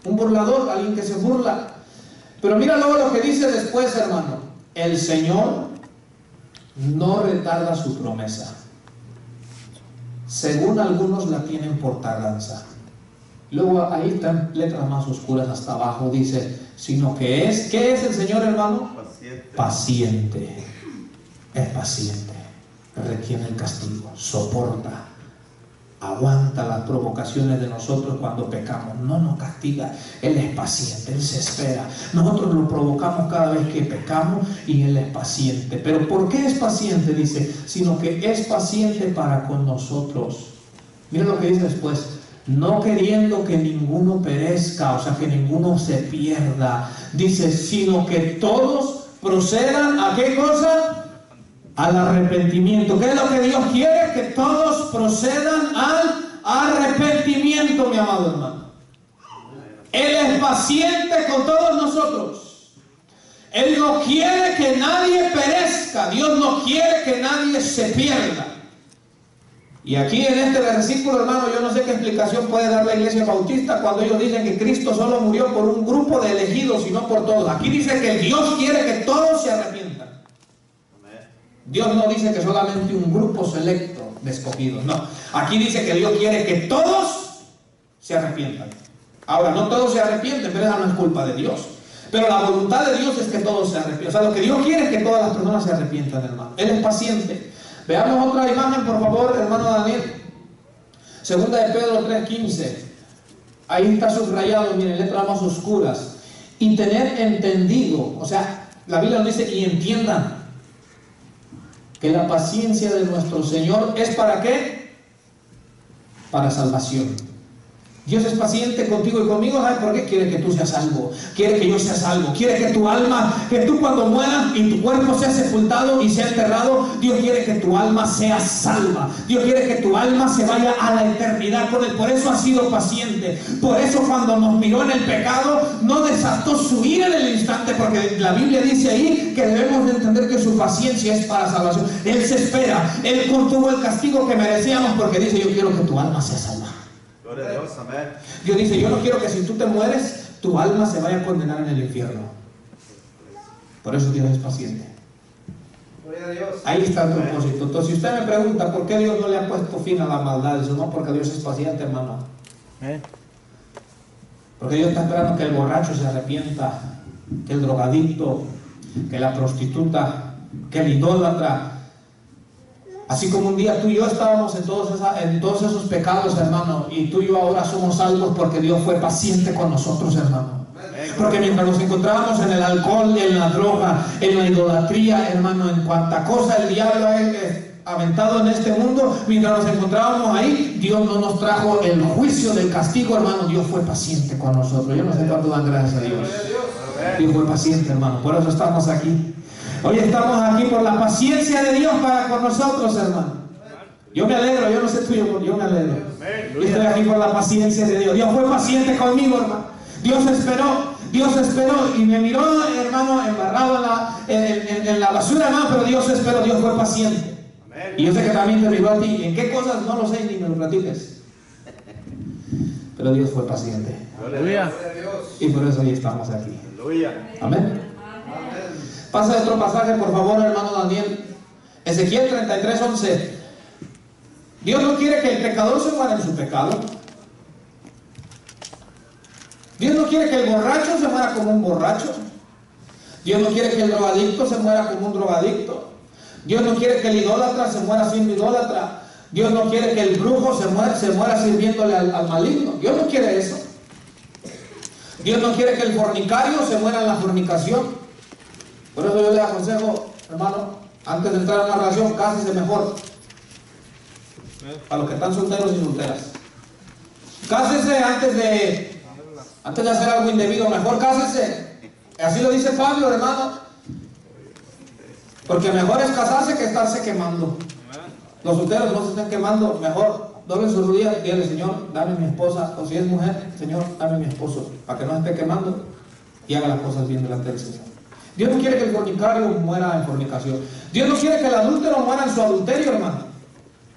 Un burlador, alguien que se burla. Pero mira luego lo que dice después, hermano: el Señor no retarda su promesa, según algunos la tienen por tardanza. Luego ahí están letras más oscuras hasta abajo, dice: sino que es, ¿qué es el Señor, hermano? Paciente. Es paciente, retiene el castigo, soporta, aguanta las provocaciones de nosotros cuando pecamos. No nos castiga, Él es paciente, Él se espera. Nosotros lo provocamos cada vez que pecamos y Él es paciente. Pero ¿por qué es paciente? Dice, sino que es paciente para con nosotros. Mira lo que dice después: no queriendo que ninguno perezca, o sea, que ninguno se pierda, dice, sino que todos procedan ¿a qué cosa? Al arrepentimiento. ¿Qué es lo que Dios quiere? Que todos procedan al arrepentimiento, mi amado hermano. Él es paciente con todos nosotros. Él no quiere que nadie perezca. Dios no quiere que nadie se pierda. Y aquí en este versículo, hermano, yo no sé qué explicación puede dar la Iglesia Bautista cuando ellos dicen que Cristo solo murió por un grupo de elegidos y no por todos. Aquí dice que Dios quiere que todos se arrepientan. Dios no dice que solamente un grupo selecto de escogidos, no. Aquí dice que Dios quiere que todos se arrepientan. Ahora, no todos se arrepienten, pero esa no es culpa de Dios. Pero la voluntad de Dios es que todos se arrepientan. O sea, lo que Dios quiere es que todas las personas se arrepientan, hermano. Él es paciente. Veamos otra imagen, por favor, hermano Daniel. Segunda de Pedro 3:15. Ahí está subrayado, miren, letras más oscuras. Y tener entendido, o sea, la Biblia nos dice, y entiendan que la paciencia de nuestro Señor es ¿para qué? Para salvación. Dios es paciente contigo y conmigo, ¿sabes por qué? Quiere que tú seas salvo, quiere que yo sea salvo, quiere que tu alma, que tú cuando mueras y tu cuerpo sea sepultado y sea enterrado, Dios quiere que tu alma sea salva, Dios quiere que tu alma se vaya a la eternidad con Él. Por eso ha sido paciente, por eso cuando nos miró en el pecado no desató su ira en el instante, porque la Biblia dice ahí que debemos de entender que su paciencia es para salvación. Él se espera, Él contuvo el castigo que merecíamos porque dice, yo quiero que tu alma sea salva. Gloria a Dios, amén. Dios dice, yo no quiero que si tú te mueres, tu alma se vaya a condenar en el infierno. Por eso Dios es paciente. Gloria a Dios. Ahí está el propósito. Entonces, si usted me pregunta por qué Dios no le ha puesto fin a la maldad, eso no, porque Dios es paciente, hermano. Porque Dios está esperando que el borracho se arrepienta, que el drogadicto, que la prostituta, que el idólatra. Así como un día tú y yo estábamos en todos esos pecados, hermano, y tú y yo ahora somos salvos porque Dios fue paciente con nosotros, hermano. Porque mientras nos encontrábamos en el alcohol, en la droga, en la idolatría, hermano, en cuanta cosa el diablo ha aventado en este mundo, mientras nos encontrábamos ahí, Dios no nos trajo el juicio del castigo, hermano. Dios fue paciente con nosotros. Yo no sé cuánto dan gracias a Dios. Dios fue paciente, hermano. Por eso estamos aquí. Hoy estamos aquí por la paciencia de Dios para con nosotros, hermano. Yo me alegro, yo no sé tú, yo me alegro. Yo estoy aquí por la paciencia de Dios. Dios fue paciente conmigo, hermano. Dios esperó y me miró, hermano, embarrado en la basura, hermano, pero Dios esperó, Dios fue paciente. Y yo sé que también te miró a ti. ¿En qué cosas? No lo sé, ni me lo platiques. Pero Dios fue paciente. Aleluya. Y por eso hoy estamos aquí. Aleluya. Amén. Pasa otro pasaje, por favor, hermano Daniel. Ezequiel 33:11. Dios no quiere que el pecador se muera en su pecado. Dios no quiere que el borracho se muera como un borracho. Dios no quiere que el drogadicto se muera como un drogadicto. Dios no quiere que el idólatra se muera siendo idólatra. Dios no quiere que el brujo se muera sirviéndole al maligno. Dios no quiere eso. Dios no quiere que el fornicario se muera en la fornicación. Por eso yo le aconsejo, hermano, antes de entrar en una relación, cásese mejor. Para los que están solteros y solteras. Cásese antes de hacer algo indebido, mejor cásese. Así lo dice Pablo, hermano. Porque mejor es casarse que estarse quemando. Los solteros no se estén quemando, mejor doblen sus rodillas y díganle, Señor, dame mi esposa. O si es mujer, Señor, dame mi esposo. Para que no se esté quemando y haga las cosas bien delante del Señor. Dios no quiere que el fornicario muera en fornicación. Dios no quiere que el adúltero muera en su adulterio, hermano.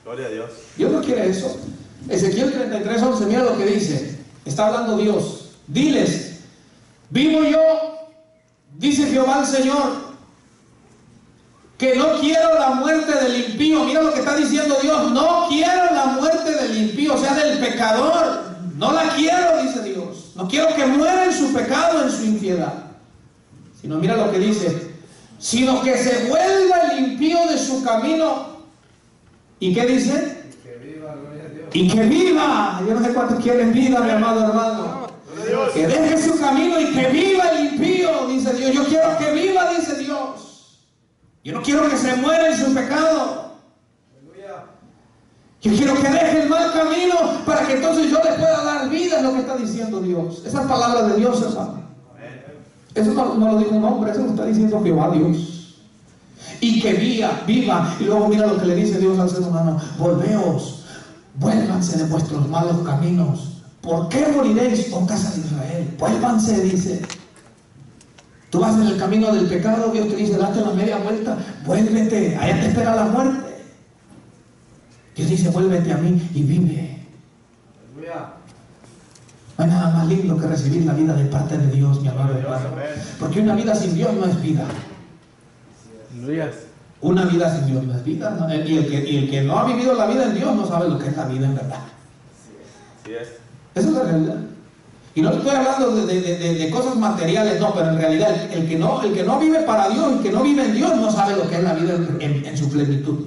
Gloria a Dios. Dios no quiere eso. Ezequiel 33:11, mira lo que dice. Está hablando Dios. Diles, vivo yo, dice Jehová el Señor, que no quiero la muerte del impío. Mira lo que está diciendo Dios. No quiero la muerte del impío, o sea, del pecador. No la quiero, dice Dios. No quiero que muera en su pecado, en su impiedad. Sino mira lo que dice, sino que se vuelva el impío de su camino. ¿Y qué dice? Y que viva. Yo no sé cuántos quieren vida, mi amado hermano. Que deje su camino y que viva el impío, dice Dios. Yo quiero que viva, dice Dios. Yo no quiero que se muera en su pecado. Yo quiero que deje el mal camino para que entonces yo le pueda dar vida, es lo que está diciendo Dios. Esas palabras de Dios, hermano. Eso no lo dijo un hombre, eso lo está diciendo Jehová Dios. Y que viva. Y luego mira lo que le dice Dios al ser humano: volveos, vuélvanse de vuestros malos caminos. ¿Por qué moriréis, oh casa de Israel? Vuélvanse, dice. Tú vas en el camino del pecado, Dios te dice: date la media vuelta, vuélvete, allá te espera la muerte. Dios dice: vuélvete a mí y vive. No hay nada más lindo que recibir la vida de parte de Dios, mi amado hermano. Porque una vida sin Dios no es vida. Una vida sin Dios no es vida, ¿no? Y el que no ha vivido la vida en Dios no sabe lo que es la vida en verdad. Esa es la realidad. Y no estoy hablando de cosas materiales, no, pero en realidad el que no vive para Dios, el que no vive en Dios, no sabe lo que es la vida en su plenitud.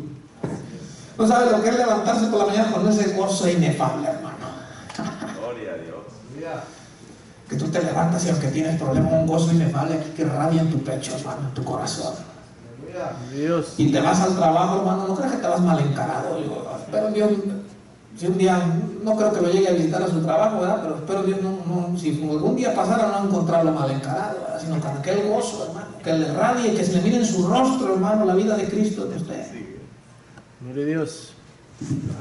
No sabe lo que es levantarse por la mañana con ese gozo inefable, hermano. Gloria a Dios. Que tú te levantas y aunque tienes problemas, un gozo inefable que irradia en tu pecho, hermano, en tu corazón. Dios. Y te vas al trabajo, hermano, no creas que te vas mal encarado. Pero Dios, si un día, no creo que lo llegue a visitar a su trabajo, ¿verdad? Pero espero Dios, si algún día pasara, no encontrarlo mal encarado, ¿verdad? Sino con aquel gozo, hermano, que le radie, que se le mire en su rostro, hermano, la vida de Cristo de usted. Gloria a Dios.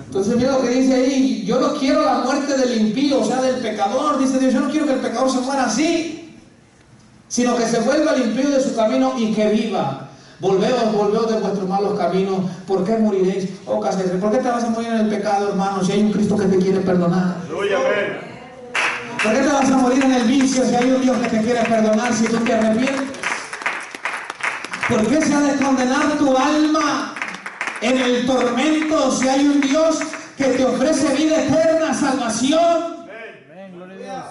Entonces mira lo que dice ahí: yo no quiero la muerte del impío, o sea, del pecador. Dice Dios: yo no quiero que el pecador se muera así, sino que se vuelva al impío de su camino y que viva. Volveos de vuestros malos caminos. ¿Por qué moriréis, oh casa de Israel? ¿Por qué te vas a morir en el pecado, hermano, si hay un Cristo que te quiere perdonar? Aleluya, amén. ¿Por qué te vas a morir en el vicio si hay un Dios que te quiere perdonar, si tú te arrepientes? ¿Por qué se ha de condenar tu alma en el tormento si hay un Dios que te ofrece vida eterna, salvación? Amén, gloria a Dios.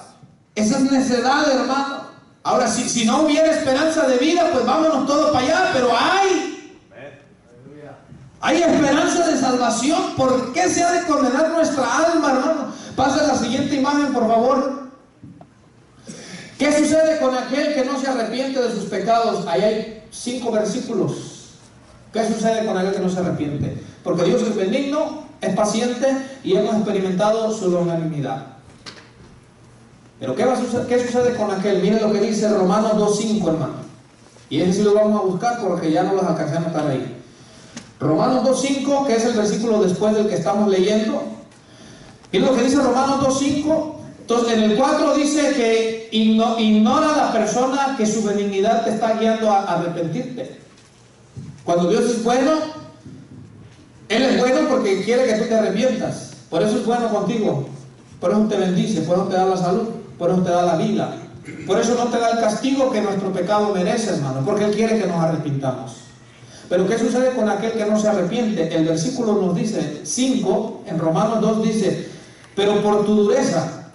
Esa es necedad, hermano. Ahora, si no hubiera esperanza de vida, pues vámonos todos para allá, pero hay esperanza de salvación. ¿Por qué se ha de condenar nuestra alma, hermano? Pasa la siguiente imagen, por favor. ¿Qué sucede con aquel que no se arrepiente de sus pecados? Ahí hay 5 versículos. ¿Qué sucede con aquel que no se arrepiente? Porque Dios es benigno, es paciente y hemos experimentado su longanimidad. Pero ¿qué sucede con aquel? Miren lo que dice Romanos 2.5, hermano. Y ese sí lo vamos a buscar porque ya no los alcancé a notar ahí. Romanos 2.5, que es el versículo después del que estamos leyendo. Miren lo que dice Romanos 2.5. Entonces en el 4 dice que ignora a la persona que su benignidad te está guiando a arrepentirte. Cuando Dios es bueno, Él es bueno porque quiere que tú te arrepientas. Por eso es bueno contigo. Por eso te bendice, por eso te da la salud, por eso te da la vida. Por eso no te da el castigo que nuestro pecado merece, hermano, porque Él quiere que nos arrepintamos. Pero ¿qué sucede con aquel que no se arrepiente? El versículo nos dice, 5, en Romanos 2 dice: pero por tu dureza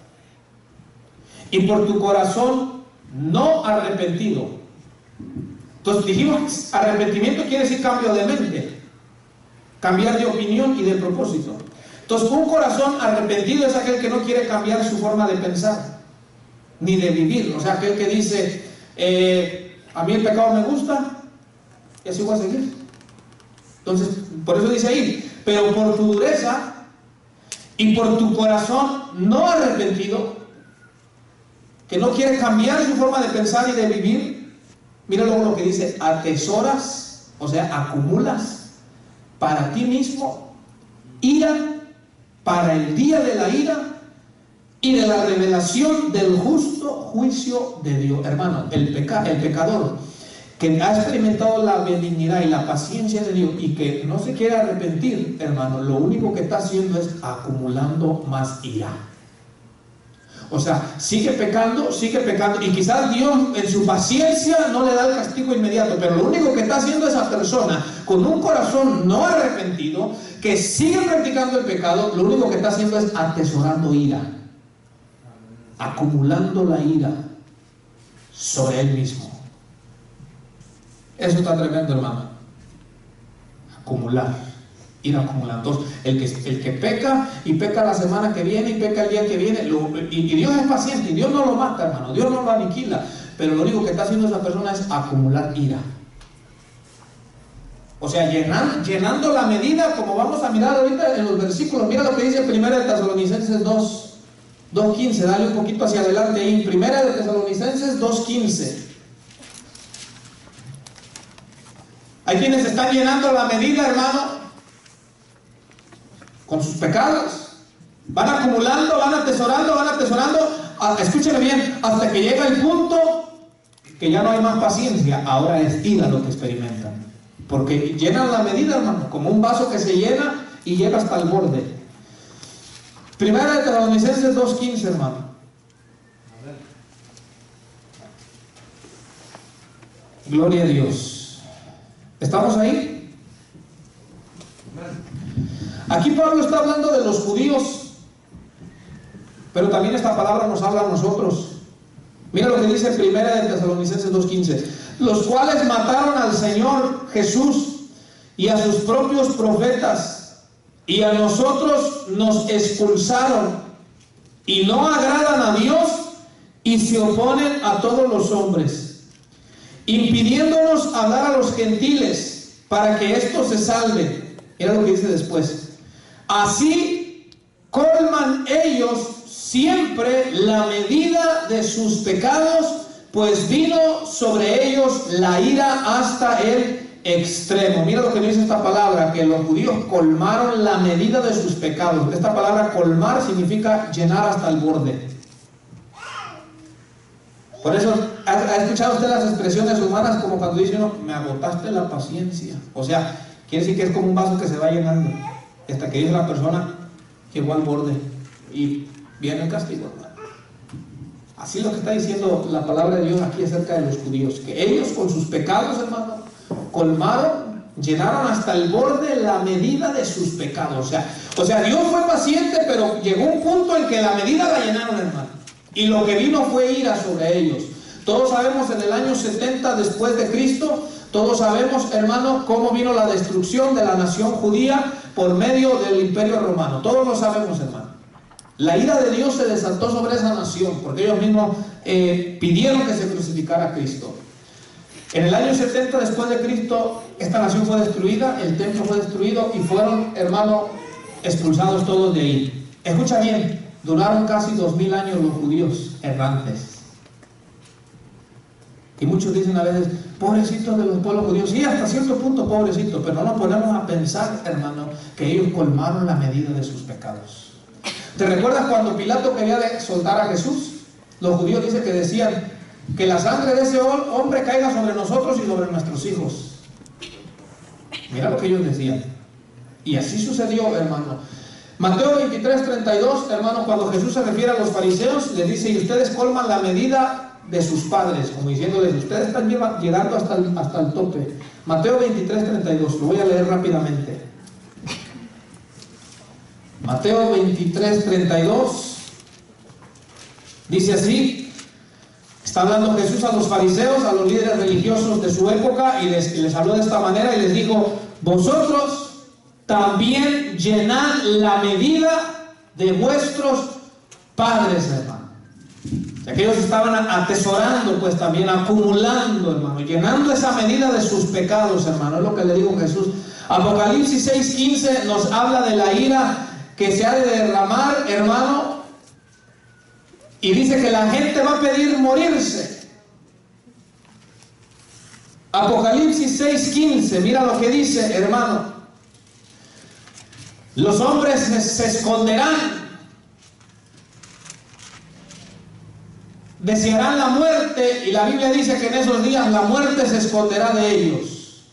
y por tu corazón no arrepentido. Entonces dijimos, arrepentimiento quiere decir cambio de mente, cambiar de opinión y de propósito. Entonces un corazón arrepentido es aquel que no quiere cambiar su forma de pensar ni de vivir. O sea, aquel que dice, a mí el pecado me gusta y así voy a seguir. Entonces, por eso dice ahí, pero por tu dureza y por tu corazón no arrepentido, que no quiere cambiar su forma de pensar y de vivir, mira luego lo que dice: atesoras, o sea, acumulas para ti mismo ira para el día de la ira y de la revelación del justo juicio de Dios. Hermano, el pecador que ha experimentado la benignidad y la paciencia de Dios y que no se quiere arrepentir, hermano, lo único que está haciendo es acumulando más ira. O sea, sigue pecando y quizás Dios en su paciencia no le da el castigo inmediato, pero lo único que está haciendo esa persona con un corazón no arrepentido, que sigue practicando el pecado, lo único que está haciendo es atesorando ira, acumulando la ira sobre él mismo. Eso está tremendo, hermano. Acumular, ir acumulando. Entonces, el que peca y peca la semana que viene y peca el día que viene, y Dios es paciente, y Dios no lo mata, hermano, Dios no lo aniquila, pero lo único que está haciendo esa persona es acumular ira. O sea, llenando la medida, como vamos a mirar ahorita en los versículos. Mira lo que dice 1 de Tesalonicenses 2:15. Dale un poquito hacia adelante ahí. 1 de Tesalonicenses 2:15. Hay quienes están llenando la medida, hermano, con sus pecados. Van acumulando, van atesorando. Escúcheme bien, hasta que llega el punto que ya no hay más paciencia. Ahora es ira lo que experimentan. Porque llenan la medida, hermano, como un vaso que se llena y llega hasta el borde. 1 de Tesalonicenses 2:15, hermano. Gloria a Dios. ¿Estamos ahí? Aquí Pablo está hablando de los judíos, pero también esta palabra nos habla a nosotros. Mira lo que dice 1 de Tesalonicenses 2:15. Los cuales mataron al Señor Jesús y a sus propios profetas, y a nosotros nos expulsaron, y no agradan a Dios, y se oponen a todos los hombres, impidiéndonos hablar a los gentiles para que estos se salven. Mira lo que dice después. Así colman ellos siempre la medida de sus pecados, pues vino sobre ellos la ira hasta el extremo. Mira lo que dice esta palabra, que los judíos colmaron la medida de sus pecados. Esta palabra colmar significa llenar hasta el borde. Por eso, ¿ha escuchado usted las expresiones humanas como cuando dice uno, me agotaste la paciencia? O sea, quiere decir que es como un vaso que se va llenando, hasta que dice la persona, llegó al borde y viene el castigo, hermano. Así es lo que está diciendo la palabra de Dios aquí acerca de los judíos, que ellos con sus pecados, hermano, colmaron, llenaron hasta el borde la medida de sus pecados. O sea, Dios fue paciente, pero llegó un punto en que la medida la llenaron, hermano, y lo que vino fue ira sobre ellos. Todos sabemos en el año 70 después de Cristo, todos sabemos, hermano, cómo vino la destrucción de la nación judía por medio del Imperio Romano. Todos lo sabemos, hermano. La ira de Dios se desató sobre esa nación, porque ellos mismos pidieron que se crucificara a Cristo. En el año 70 después de Cristo, esta nación fue destruida, el templo fue destruido y fueron, hermano, expulsados todos de ahí. Escucha bien, duraron casi 2000 años los judíos errantes. Y muchos dicen a veces, pobrecitos de los pueblos judíos. Sí, hasta cierto punto pobrecitos, pero no nos ponemos a pensar, hermano, que ellos colmaron la medida de sus pecados. ¿Te recuerdas cuando Pilato quería soltar a Jesús? Los judíos dicen que decían que la sangre de ese hombre caiga sobre nosotros y sobre nuestros hijos. Mira lo que ellos decían. Y así sucedió, hermano. Mateo 23:32, hermano, cuando Jesús se refiere a los fariseos, les dice, y ustedes colman la medida de sus padres, como diciéndoles, ustedes están llegando hasta el tope. Mateo 23:32, lo voy a leer rápidamente. Mateo 23:32 dice así. Está hablando Jesús a los fariseos, a los líderes religiosos de su época, y les habló de esta manera y les dijo, vosotros también llenad la medida de vuestros padres, hermano. O sea, que ellos estaban atesorando, pues también acumulando, hermano, llenando esa medida de sus pecados, hermano. Es lo que le digo a Jesús. Apocalipsis 6:15 nos habla de la ira que se ha de derramar, hermano, y dice que la gente va a pedir morirse. Apocalipsis 6:15, mira lo que dice, hermano. Los hombres se esconderán, desearán la muerte, y la Biblia dice que en esos días la muerte se esconderá de ellos.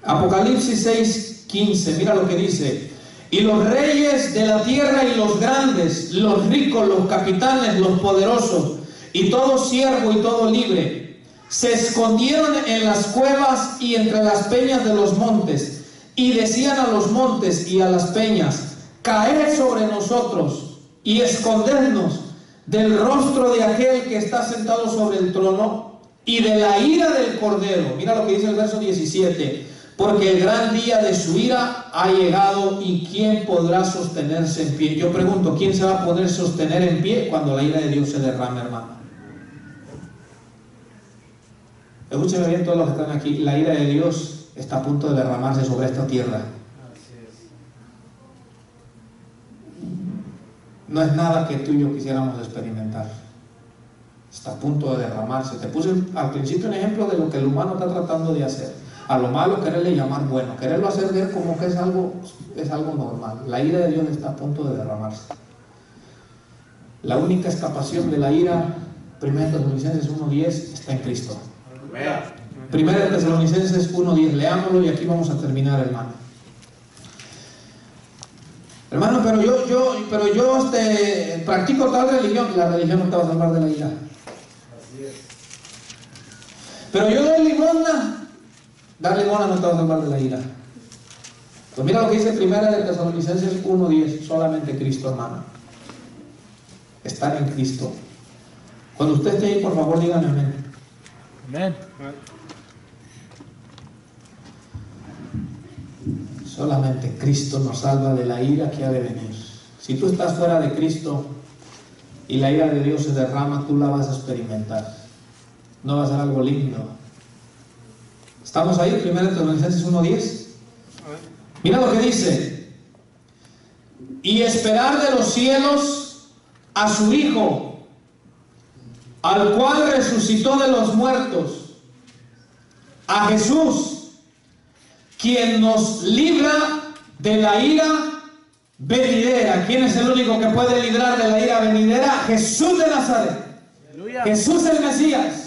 Apocalipsis 6:15, mira lo que dice. Y los reyes de la tierra y los grandes, los ricos, los capitanes, los poderosos, y todo siervo y todo libre, se escondieron en las cuevas y entre las peñas de los montes, y decían a los montes y a las peñas, caed sobre nosotros y escondernos del rostro de aquel que está sentado sobre el trono y de la ira del Cordero. Mira lo que dice el verso 17. Porque el gran día de su ira ha llegado, y ¿quién podrá sostenerse en pie? Yo pregunto, ¿quién se va a poder sostener en pie cuando la ira de Dios se derrame, hermano? Escúcheme bien todos los que están aquí. La ira de Dios está a punto de derramarse sobre esta tierra. No es nada que tú y yo quisiéramos experimentar. Está a punto de derramarse. Te puse al principio un ejemplo de lo que el humano está tratando de hacer. A lo malo quererle llamar bueno, quererlo hacer ver como que es algo normal. La ira de Dios está a punto de derramarse. La única escapación de la ira, 1 Tesalonicenses 1:10, está en Cristo. 1 Tesalonicenses 1:10, leámoslo y aquí vamos a terminar, hermano. Hermano, pero yo practico tal religión. La religión no te va a salvar de la ira. Pero yo doy limosna. Dar limosna no te va a salvar de la ira. Pues mira lo que dice 1 Tesalonicenses 1:10. Solamente Cristo, hermano. Estar en Cristo. Cuando usted esté ahí, por favor, dígame amén. Amén. Solamente Cristo nos salva de la ira que ha de venir. Si tú estás fuera de Cristo y la ira de Dios se derrama, tú la vas a experimentar. No va a ser algo lindo. ¿Estamos ahí? 1 Tesalonicenses 1:10. Mira lo que dice. Y esperar de los cielos a su Hijo, al cual resucitó de los muertos, a Jesús, quien nos libra de la ira venidera. ¿Quién es el único que puede librar de la ira venidera? Jesús de Nazaret. Aleluya. Jesús el Mesías.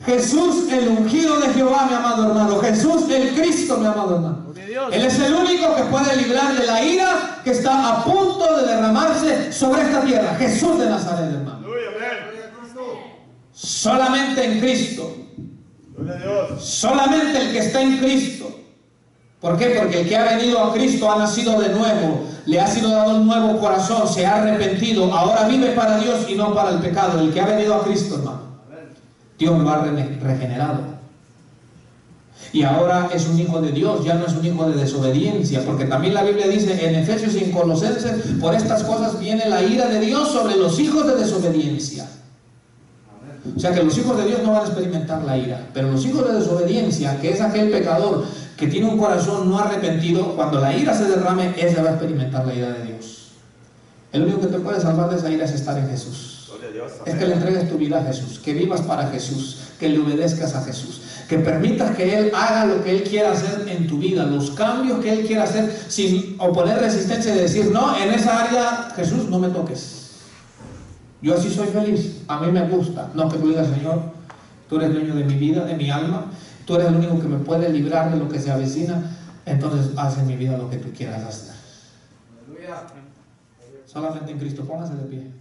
Jesús el ungido de Jehová, mi amado hermano. Jesús el Cristo, mi amado hermano. Él es el único que puede librar de la ira que está a punto de derramarse sobre esta tierra. Jesús de Nazaret, hermano. Solamente en Cristo. Solamente el que está en Cristo. ¿Por qué? Porque el que ha venido a Cristo ha nacido de nuevo, le ha sido dado un nuevo corazón, se ha arrepentido, ahora vive para Dios y no para el pecado. El que ha venido a Cristo, hermano, Dios lo ha regenerado. Y ahora es un hijo de Dios, ya no es un hijo de desobediencia, porque también la Biblia dice en Efesios y en Colosenses, por estas cosas viene la ira de Dios sobre los hijos de desobediencia. O sea que los hijos de Dios no van a experimentar la ira, pero los hijos de desobediencia, que es aquel pecador que tiene un corazón no arrepentido, cuando la ira se derrame, ese va a experimentar la ira de Dios. El único que te puede salvar de esa ira es estar en Jesús. Es que le entregues tu vida a Jesús, que vivas para Jesús, que le obedezcas a Jesús, que permitas que Él haga lo que Él quiera hacer en tu vida, los cambios que Él quiera hacer, sin oponer resistencia y decir, no, en esa área, Jesús, no me toques. Yo así soy feliz, a mí me gusta. No, que tú digas, Señor, tú eres dueño de mi vida, de mi alma, tú eres el único que me puede librar de lo que se avecina, entonces haz en mi vida lo que tú quieras hacer. Solamente en Cristo, póngase de pie.